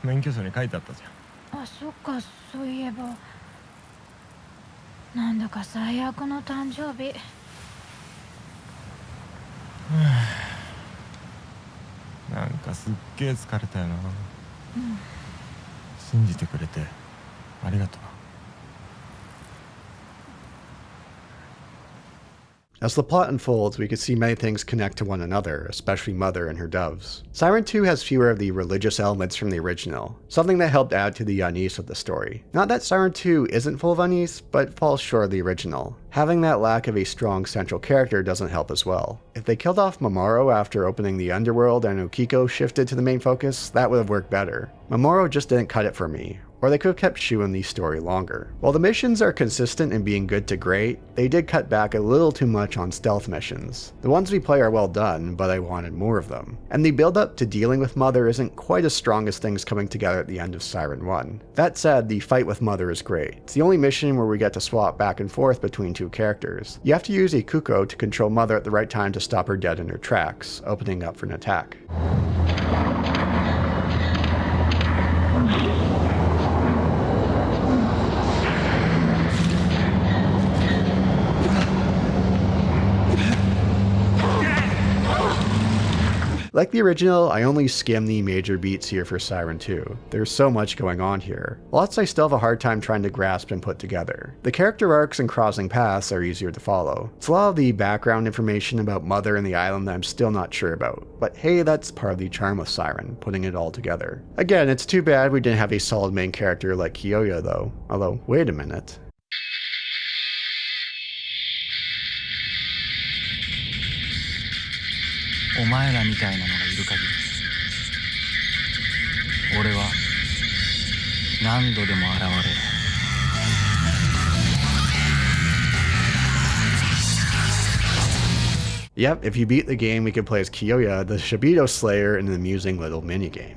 Speaker 5: 免許証に書いてあったじゃん。
Speaker 2: あ、そっか、そういえば。なんだか最悪の誕生日。
Speaker 5: なんかすっげえ疲れたよな。信じてくれてありがとう。
Speaker 1: As the plot unfolds, we can see many things connect to one another, especially Mother and her doves. Siren 2 has fewer of the religious elements from the original, something that helped add to the unease of the story. Not that Siren 2 isn't full of unease, but falls short of the original. Having that lack of a strong central character doesn't help as well. If they killed off Mamoru after opening the underworld and Okiko shifted to the main focus, that would have worked better. Mamoru just didn't cut it for me. Or they could have kept Shu in the story longer. While the missions are consistent in being good to great, they did cut back a little too much on stealth missions. The ones we play are well done, but I wanted more of them. And the build up to dealing with Mother isn't quite as strong as things coming together at the end of Siren 1. That said, the fight with Mother is great. It's the only mission where we get to swap back and forth between two characters. You have to use a Kuko to control Mother at the right time to stop her dead in her tracks, opening up for an attack. Like the original, I only skim the major beats here for Siren 2. There's so much going on here. Lots I still have a hard time trying to grasp and put together. The character arcs and crossing paths are easier to follow. It's a lot of the background information about Mother and the island that I'm still not sure about. But hey, that's part of the charm of Siren, putting it all together. Again, it's too bad we didn't have a solid main character like Kiyoya though. Although, wait a minute.
Speaker 5: お前らみたいなのがいる限り俺は何度でも現れる。
Speaker 1: Yep, if you beat the game, we can play as Kiyoya, the Shibito Slayer, in an amusing little minigame.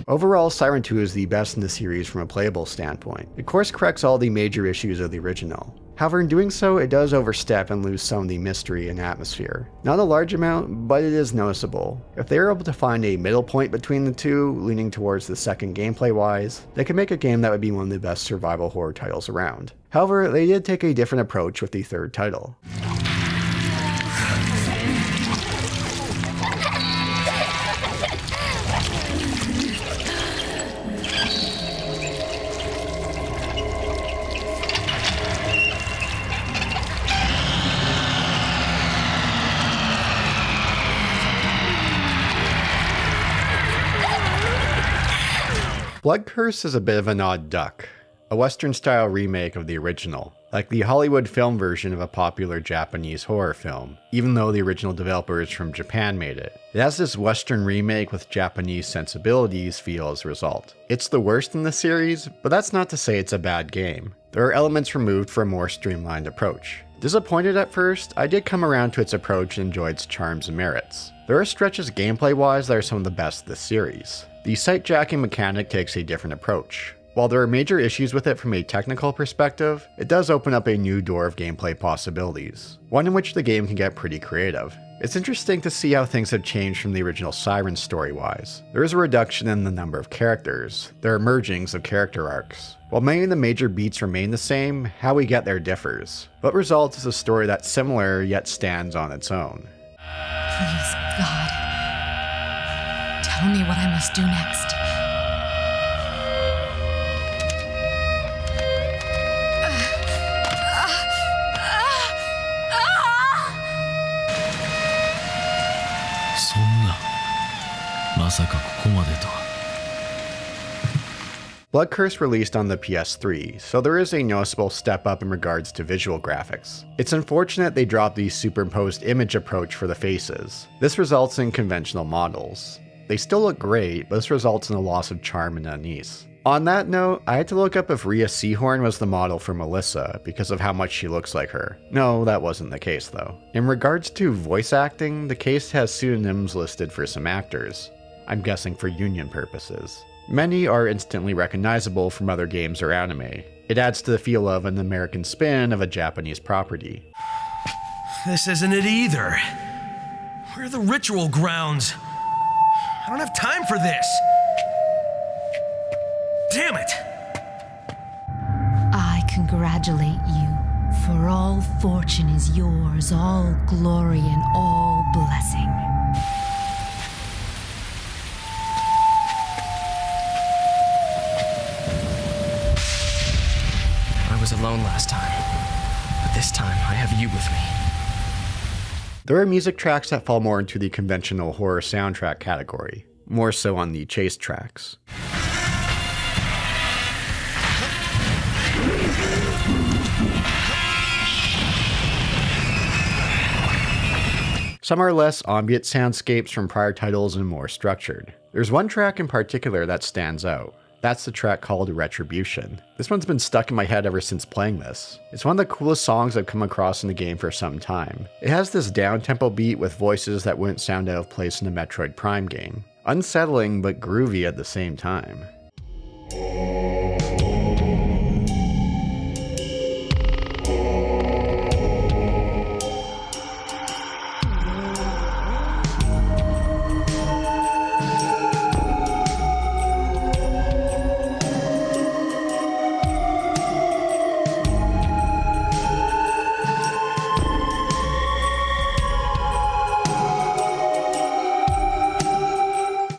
Speaker 1: Overall, Siren 2 is the best in the series from a playable standpoint. It course corrects all the major issues of the original. However, in doing so, it does overstep and lose some of the mystery and atmosphere. Not a large amount, but it is noticeable. If they are able to find a middle point between the two, leaning towards the second gameplay-wise, they could make a game that would be one of the best survival horror titles around. However, they did take a different approach with the third title. Blood Curse is a bit of an odd duck, a Western-style remake of the original, like the Hollywood film version of a popular Japanese horror film, even though the original developers from Japan made it. It has this Western remake with Japanese sensibilities feel as a result. It's the worst in the series, but that's not to say it's a bad game. There are elements removed for a more streamlined approach. Disappointed at first, I did come around to its approach and enjoyed its charms and merits. There are stretches gameplay-wise that are some of the best of the series. The sight jacking mechanic takes a different approach. While there are major issues with it from a technical perspective, it does open up a new door of gameplay possibilities, one in which the game can get pretty creative. It's interesting to see how things have changed from the original Siren story-wise. There is a reduction in the number of characters. There are mergings of character arcs. While many of the major beats remain the same, how we get there differs. What results is a story that's similar yet stands on its own.
Speaker 7: Please, God. Tell me what I must do next.
Speaker 1: Blood Curse released on the PS3, so there is a noticeable step up in regards to visual graphics. It's unfortunate they dropped the superimposed image approach for the faces. This results in conventional models. They still look great, but this results in a loss of charm and unease. On that note, I had to look up if Rhea Seahorn was the model for Melissa because of how much she looks like her. No, that wasn't the case though. In regards to voice acting, the case has pseudonyms listed for some actors. I'm guessing for union purposes. Many are instantly recognizable from other games or anime. It adds to the feel of an American spin of a Japanese property.
Speaker 10: This isn't it either. Where are the ritual grounds? I don't have time for this. Damn it!
Speaker 7: I congratulate you, for all fortune is yours, all glory and all blessing.
Speaker 10: I was alone last time, but this time I have you with me.
Speaker 1: There are music tracks that fall more into the conventional horror soundtrack category, more so on the chase tracks. Some are less ambient soundscapes from prior titles and more structured. There's one track in particular that stands out. That's the track called Retribution. This one's been stuck in my head ever since playing this. It's one of the coolest songs I've come across in the game for some time. It has this down-tempo beat with voices that wouldn't sound out of place in a Metroid Prime game. Unsettling but groovy at the same time.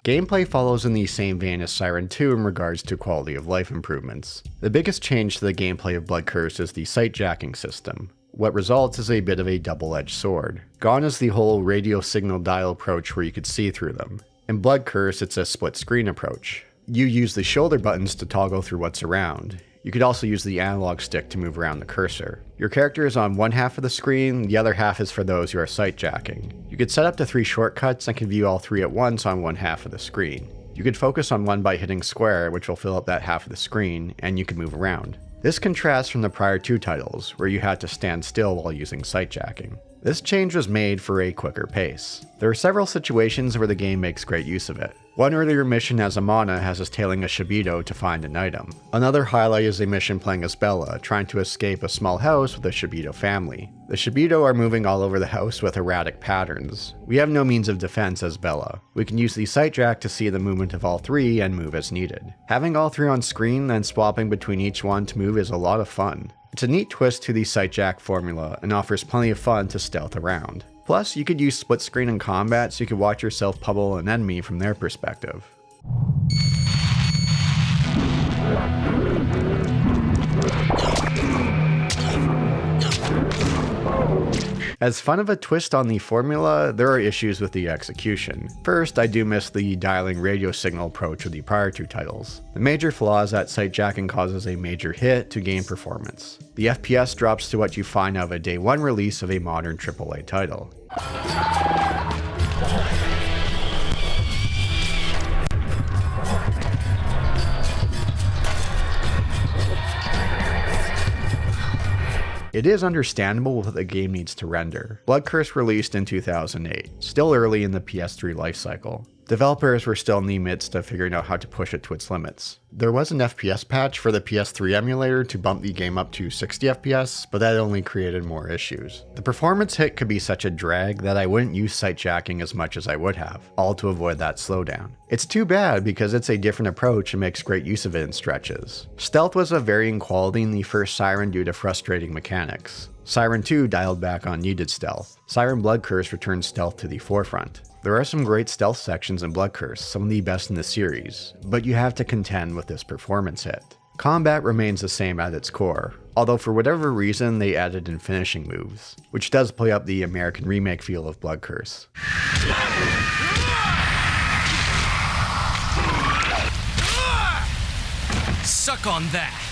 Speaker 1: Gameplay follows in the same vein as Siren 2 in regards to quality of life improvements. The biggest change to the gameplay of Blood Curse is the sight jacking system. What results is a bit of a double-edged sword. Gone is the whole radio signal dial approach where you could see through them. In Blood Curse, it's a split screen approach. You use the shoulder buttons to toggle through what's around. You could also use the analog stick to move around the cursor. Your character is on one half of the screen, the other half is for those who are sight jacking. You could set up to 3 shortcuts and can view all 3 at once on one half of the screen. You could focus on one by hitting square, which will fill up that half of the screen, and you can move around. This contrasts from the prior 2 titles, where you had to stand still while using sight jacking. This change was made for a quicker pace. There are several situations where the game makes great use of it. One earlier mission as Amana has us tailing a Shibito to find an item. Another highlight is a mission playing as Bella, trying to escape a small house with a Shibito family. The Shibito are moving all over the house with erratic patterns. We have no means of defense as Bella. We can use the sight jack to see the movement of all 3 and move as needed. Having all 3 on screen and swapping between each one to move is a lot of fun. It's a neat twist to the sight jack formula and offers plenty of fun to stealth around. Plus, you could use split screen in combat so you could watch yourself pummel an enemy from their perspective. As fun of a twist on the formula, there are issues with the execution. First, I do miss the dialing radio signal approach of the prior 2 titles. The major flaw is that sight jacking causes a major hit to game performance. The FPS drops to what you find out of a day 1 release of a modern AAA title. It is understandable what the game needs to render. Blood Curse released in 2008, still early in the PS3 lifecycle. Developers were still in the midst of figuring out how to push it to its limits. There was an FPS patch for the PS3 emulator to bump the game up to 60 FPS, but that only created more issues. The performance hit could be such a drag that I wouldn't use sight jacking as much as I would have, all to avoid that slowdown. It's too bad because it's a different approach and makes great use of it in stretches. Stealth was of varying quality in the first Siren due to frustrating mechanics. Siren 2 dialed back on needed stealth. Siren Blood Curse returned stealth to the forefront. There are some great stealth sections in Blood Curse, some of the best in the series, but you have to contend with this performance hit. Combat remains the same at its core, although for whatever reason they added in finishing moves, which does play up the American remake feel of Blood Curse.
Speaker 10: Suck on that!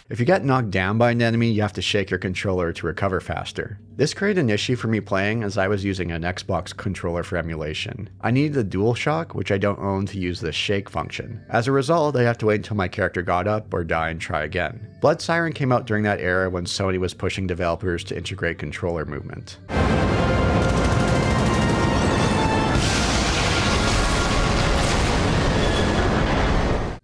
Speaker 1: If you get knocked down by an enemy, you have to shake your controller to recover faster. This created an issue for me playing as I was using an Xbox controller for emulation. I needed a DualShock, which I don't own, to use the shake function. As a result, I have to wait until my character got up or die and try again. Blood Siren came out during that era when Sony was pushing developers to integrate controller movement.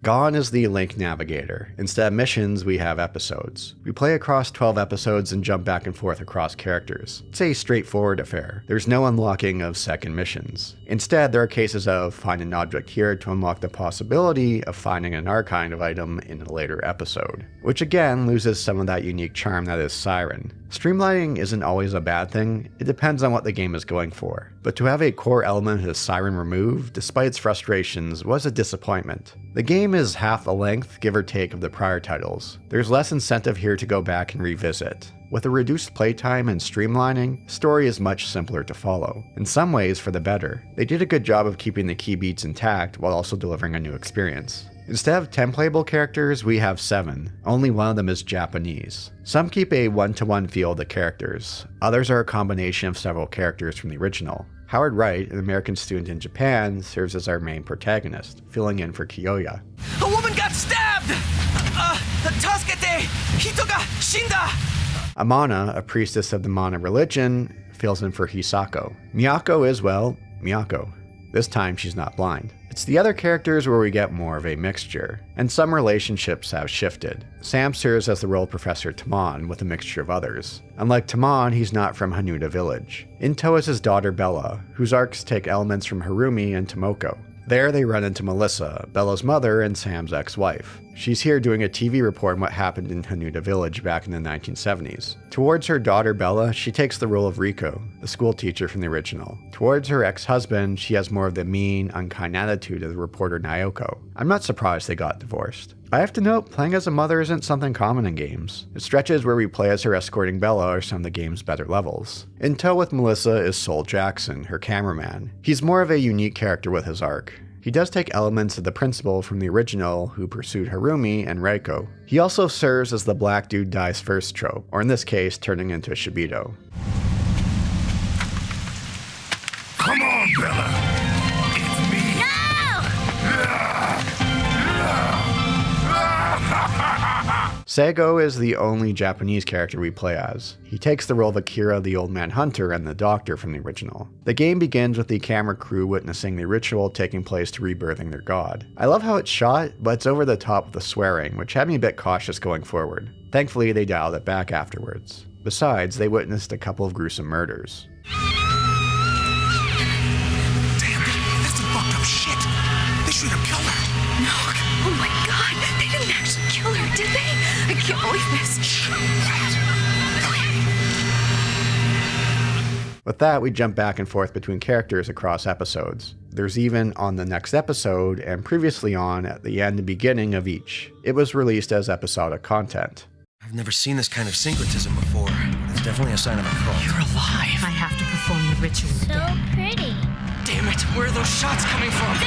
Speaker 1: Gone is the Link Navigator. Instead of missions, we have episodes. We play across 12 episodes and jump back and forth across characters. It's a straightforward affair. There's no unlocking of second missions. Instead, there are cases of find an object here to unlock the possibility of finding an archive of item in a later episode, which again loses some of that unique charm that is Siren. Streamlining isn't always a bad thing, it depends on what the game is going for. But to have a core element of Siren removed, despite its frustrations, was a disappointment. The game is half the length, give or take, of the prior titles. There's less incentive here to go back and revisit. With a reduced playtime and streamlining, the story is much simpler to follow. In some ways, for the better. They did a good job of keeping the key beats intact while also delivering a new experience. Instead of 10 playable characters, we have 7. Only one of them is Japanese. Some keep a one-to-one feel of the characters. Others are a combination of several characters from the original. Howard Wright, an American student in Japan, serves as our main protagonist, filling in for Kiyoya.
Speaker 10: A woman got stabbed! Tasukete! Hito ga shinda!
Speaker 1: Amana, a priestess of the Mana religion, fills in for Hisako. Miyako is, well, Miyako. This time she's not blind. It's the other characters where we get more of a mixture, and some relationships have shifted. Sam serves as the role of Professor Tamon with a mixture of others. Unlike Tamon, he's not from Hanuta Village. Into is his daughter Bella, whose arcs take elements from Harumi and Tomoko. There they run into Melissa, Bella's mother and Sam's ex-wife. She's here doing a TV report on what happened in Hanuta Village back in the 1970s. Towards her daughter Bella, she takes the role of Riko, the school teacher from the original. Towards her ex-husband, she has more of the mean, unkind attitude of the reporter Naoko. I'm not surprised they got divorced. I have to note, playing as a mother isn't something common in games. The stretches where we play as her escorting Bella are some of the game's better levels. In tow with Melissa is Sol Jackson, her cameraman. He's more of a unique character with his arc. He does take elements of the principal from the original who pursued Harumi and Reiko. He also serves as the black dude dies first trope, or in this case, turning into a Shibito.
Speaker 3: Come on, Bella. It's me.
Speaker 1: Seigo is the only Japanese character we play as. He takes the role of Akira, the old man hunter, and the doctor from the original. The game begins with the camera crew witnessing the ritual taking place to rebirthing their god. I love how it's shot, but it's over the top with the swearing, which had me a bit cautious going forward. Thankfully, they dialed it back afterwards. Besides, they witnessed a couple of gruesome murders.
Speaker 10: Damn, that's some fucked up shit. They should have killed her.
Speaker 7: No, oh my god, they didn't actually kill her, did they? I can't believe this.
Speaker 1: With that, we jump back and forth between characters across episodes. There's even on the next episode and previously on at the end and beginning of each. It was released as episodic content.
Speaker 10: I've never seen this kind of syncretism before. It's definitely a sign of a cult.
Speaker 7: You're alive. I have to perform the ritual
Speaker 4: So
Speaker 7: again.
Speaker 4: pretty.
Speaker 10: Damn it, where are those shots coming from?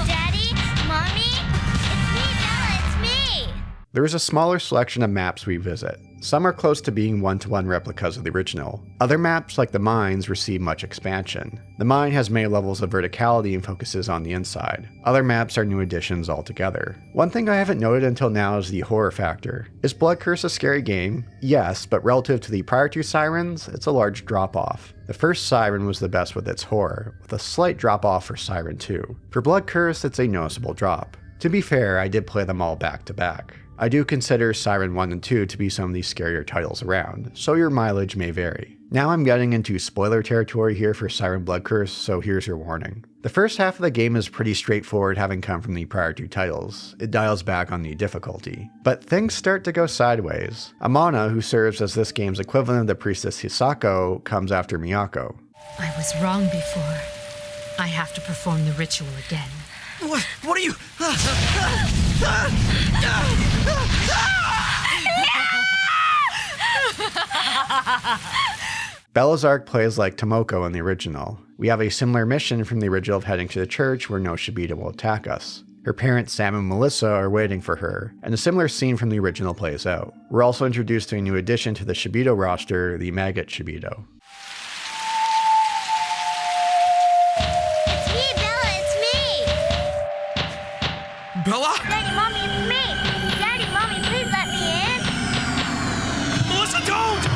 Speaker 4: Daddy, Mommy, it's me, Bella, it's me.
Speaker 1: There is a smaller selection of maps we visit. Some are close to being one-to-one replicas of the original. Other maps, like the mines, receive much expansion. The mine has many levels of verticality and focuses on the inside. Other maps are new additions altogether. One thing I haven't noted until now is the horror factor. Is Blood Curse a scary game? Yes, but relative to the prior two Sirens, it's a large drop-off. The first Siren was the best with its horror, with a slight drop-off for Siren 2. For Blood Curse, it's a noticeable drop. To be fair, I did play them all back to back. I do consider Siren 1 and 2 to be some of the scarier titles around, so your mileage may vary. Now I'm getting into spoiler territory here for Siren Blood Curse, so here's your warning. The first half of the game is pretty straightforward, having come from the prior two titles. It dials back on the difficulty. But things start to go sideways. Amana, who serves as this game's equivalent of the priestess Hisako, comes after Miyako.
Speaker 7: I was wrong before. I have to perform the ritual again.
Speaker 10: What are you?
Speaker 1: Bella's arc plays like Tomoko in the original. We have a similar mission from the original of heading to the church where no Shibito will attack us. Her parents Sam and Melissa are waiting for her, and a similar scene from the original plays out. We're also introduced to a new addition to the Shibito roster, the Maggot Shibito.
Speaker 4: It's me, Bella, it's me.
Speaker 10: Bella?
Speaker 4: Daddy, Mommy, it's me. Daddy, Mommy, please let me in.
Speaker 10: Melissa, don't!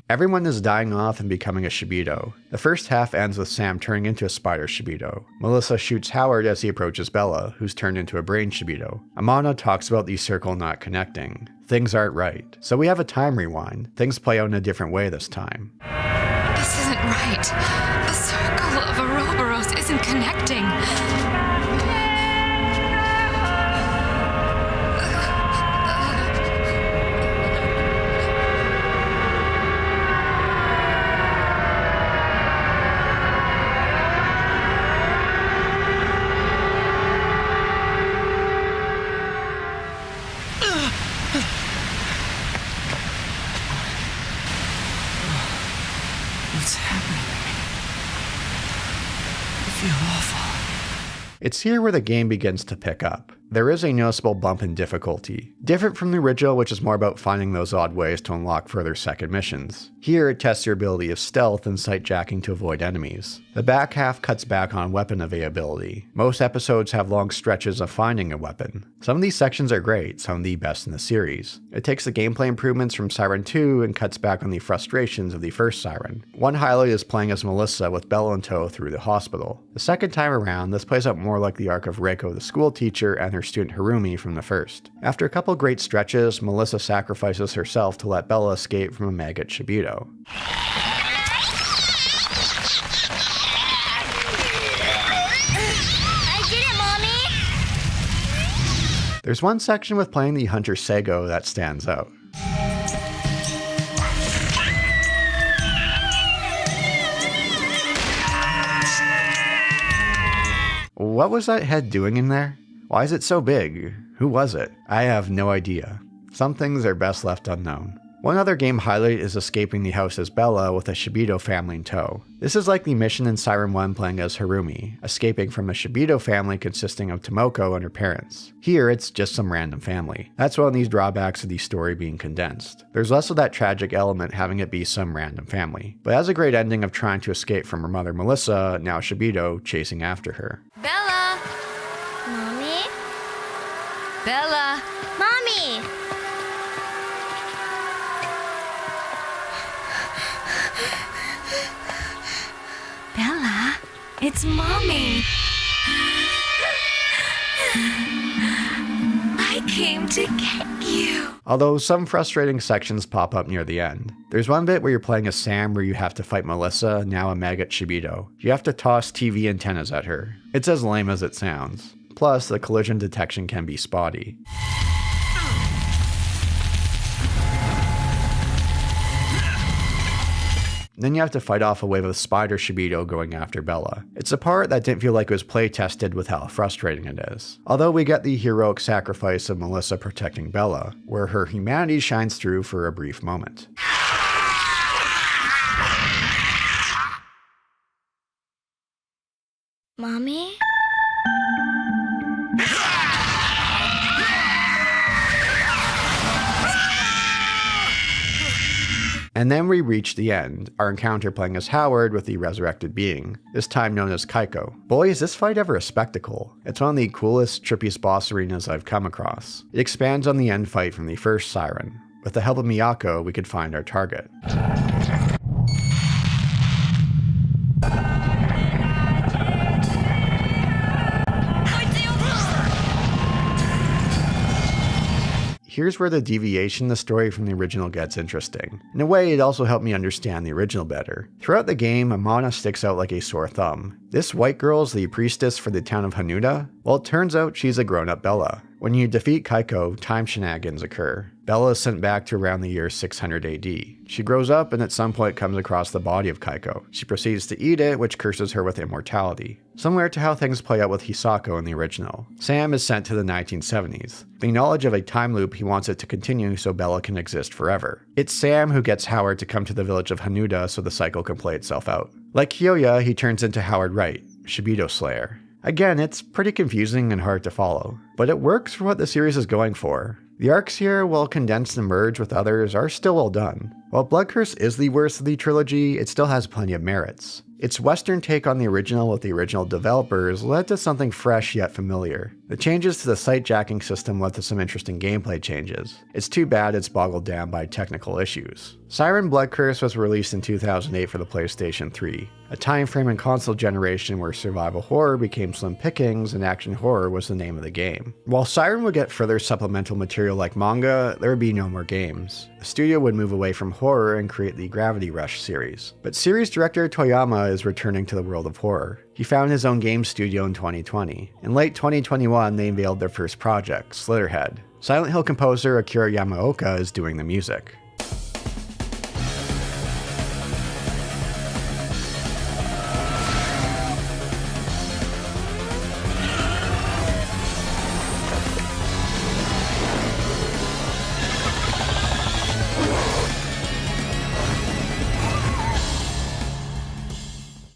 Speaker 1: Everyone is dying off and becoming a Shibito. The first half ends with Sam turning into a spider Shibito. Melissa shoots Howard as he approaches Bella, who's turned into a brain Shibito. Amana talks about the circle not connecting. Things aren't right. So we have a time rewind. Things play out in a different way this time.
Speaker 7: This isn't right. The circle of Ouroboros isn't connecting.
Speaker 10: What's happening to me? I feel awful.
Speaker 1: It's here where the game begins to pick up. There is a noticeable bump in difficulty, different from the original, which is more about finding those odd ways to unlock further second missions. Here it tests your ability of stealth and sight jacking to avoid enemies. The back half cuts back on weapon availability. Most episodes have long stretches of finding a weapon. Some of these sections are great, some of the best in the series. It takes the gameplay improvements from Siren 2 and cuts back on the frustrations of the first Siren. One highlight is playing as Melissa with Bella in tow through the hospital. The second time around, this plays out more like the arc of Reiko the school teacher and her student Harumi from the first. After a couple great stretches, Melissa sacrifices herself to let Bella escape from a maggot Shibito.
Speaker 4: I did it, Mommy!
Speaker 1: There's one section with playing the Hunter Sego that stands out. What was that head doing in there? Why is it so big? Who was it? I have no idea. Some things are best left unknown. One other game highlight is escaping the house as Bella with a Shibito family in tow. This is like the mission in Siren 1 playing as Harumi, escaping from a Shibito family consisting of Tomoko and her parents. Here, it's just some random family. That's one of these drawbacks of the story being condensed. There's less of that tragic element having it be some random family, but it has a great ending of trying to escape from her mother Melissa, now Shibito, chasing after her.
Speaker 4: Bella! Mommy?
Speaker 7: Bella!
Speaker 4: Mommy!
Speaker 7: Bella, it's Mommy. I came to get you.
Speaker 1: Although some frustrating sections pop up near the end. There's one bit where you're playing as Sam where you have to fight Melissa, now a maggot Shibito. You have to toss TV antennas at her. It's as lame as it sounds. Plus, the collision detection can be spotty. Then you have to fight off a wave of spider Shibito going after Bella. It's a part that didn't feel like it was play tested with how frustrating it is. Although we get the heroic sacrifice of Melissa protecting Bella, where her humanity shines through for a brief moment.
Speaker 4: Mommy?
Speaker 1: And then we reach the end, our encounter playing as Howard with the resurrected being, this time known as Kaiko. Boy, is this fight ever a spectacle. It's one of the coolest, trippiest boss arenas I've come across. It expands on the end fight from the first Siren. With the help of Miyako, we could find our target. Here's where the deviation in the story from the original gets interesting. In a way, it also helped me understand the original better. Throughout the game, Amana sticks out like a sore thumb. This white girl's the priestess for the town of Hanuda? Well, it turns out she's a grown-up Bella. When you defeat Kaiko, time shenanigans occur. Bella is sent back to around the year 600 AD. She grows up and at some point comes across the body of Kaiko. She proceeds to eat it, which curses her with immortality. Similar to how things play out with Hisako in the original. Sam is sent to the 1970s. The knowledge of a time loop, he wants it to continue so Bella can exist forever. It's Sam who gets Howard to come to the village of Hanuda so the cycle can play itself out. Like Kyoya, he turns into Howard Wright, Shibito Slayer. Again, it's pretty confusing and hard to follow, but it works for what the series is going for. The arcs here, while condensed and merged with others, are still well done. While Blood Curse is the worst of the trilogy, it still has plenty of merits. Its Western take on the original with the original developers led to something fresh yet familiar. The changes to the sight jacking system led to some interesting gameplay changes. It's too bad it's boggled down by technical issues. Siren Blood Curse was released in 2008 for the PlayStation 3, a time frame in console generation where survival horror became slim pickings and action horror was the name of the game. While Siren would get further supplemental material like manga, there would be no more games. The studio would move away from horror and create the Gravity Rush series. But series director Toyama is returning to the world of horror. He found his own game studio in 2020. In late 2021, they unveiled their first project, Slitterhead. Silent Hill composer Akira Yamaoka is doing the music.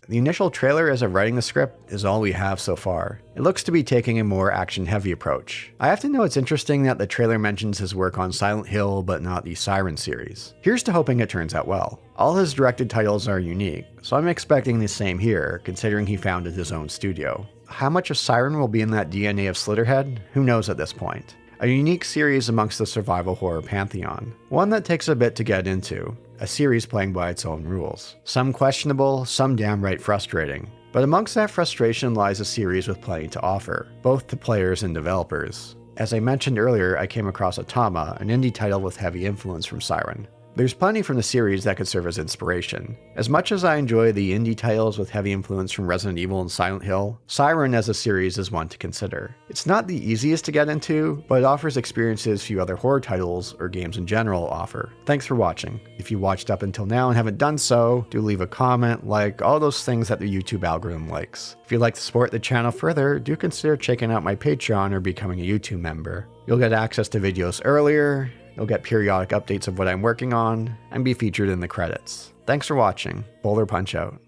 Speaker 1: The initial trailer as of writing the script is all we have so far. It looks to be taking a more action-heavy approach. I have to know it's interesting that the trailer mentions his work on Silent Hill but not the Siren series. Here's to hoping it turns out well. All his directed titles are unique, so I'm expecting the same here, considering he founded his own studio. How much of Siren will be in that DNA of Slitterhead? Who knows at this point. A unique series amongst the survival horror pantheon. One that takes a bit to get into. A series playing by its own rules. Some questionable, some downright frustrating. But amongst that frustration lies a series with plenty to offer, both to players and developers. As I mentioned earlier, I came across Atama, an indie title with heavy influence from Siren. There's plenty from the series that could serve as inspiration. As much as I enjoy the indie titles with heavy influence from Resident Evil and Silent Hill, Siren as a series is one to consider. It's not the easiest to get into, but it offers experiences few other horror titles, or games in general, offer. Thanks for watching. If you watched up until now and haven't done so, do leave a comment, like, all those things that the YouTube algorithm likes. If you'd like to support the channel further, do consider checking out my Patreon or becoming a YouTube member. You'll get access to videos earlier, you'll get periodic updates of what I'm working on, and be featured in the credits. Thanks for watching. Boulder Punch out.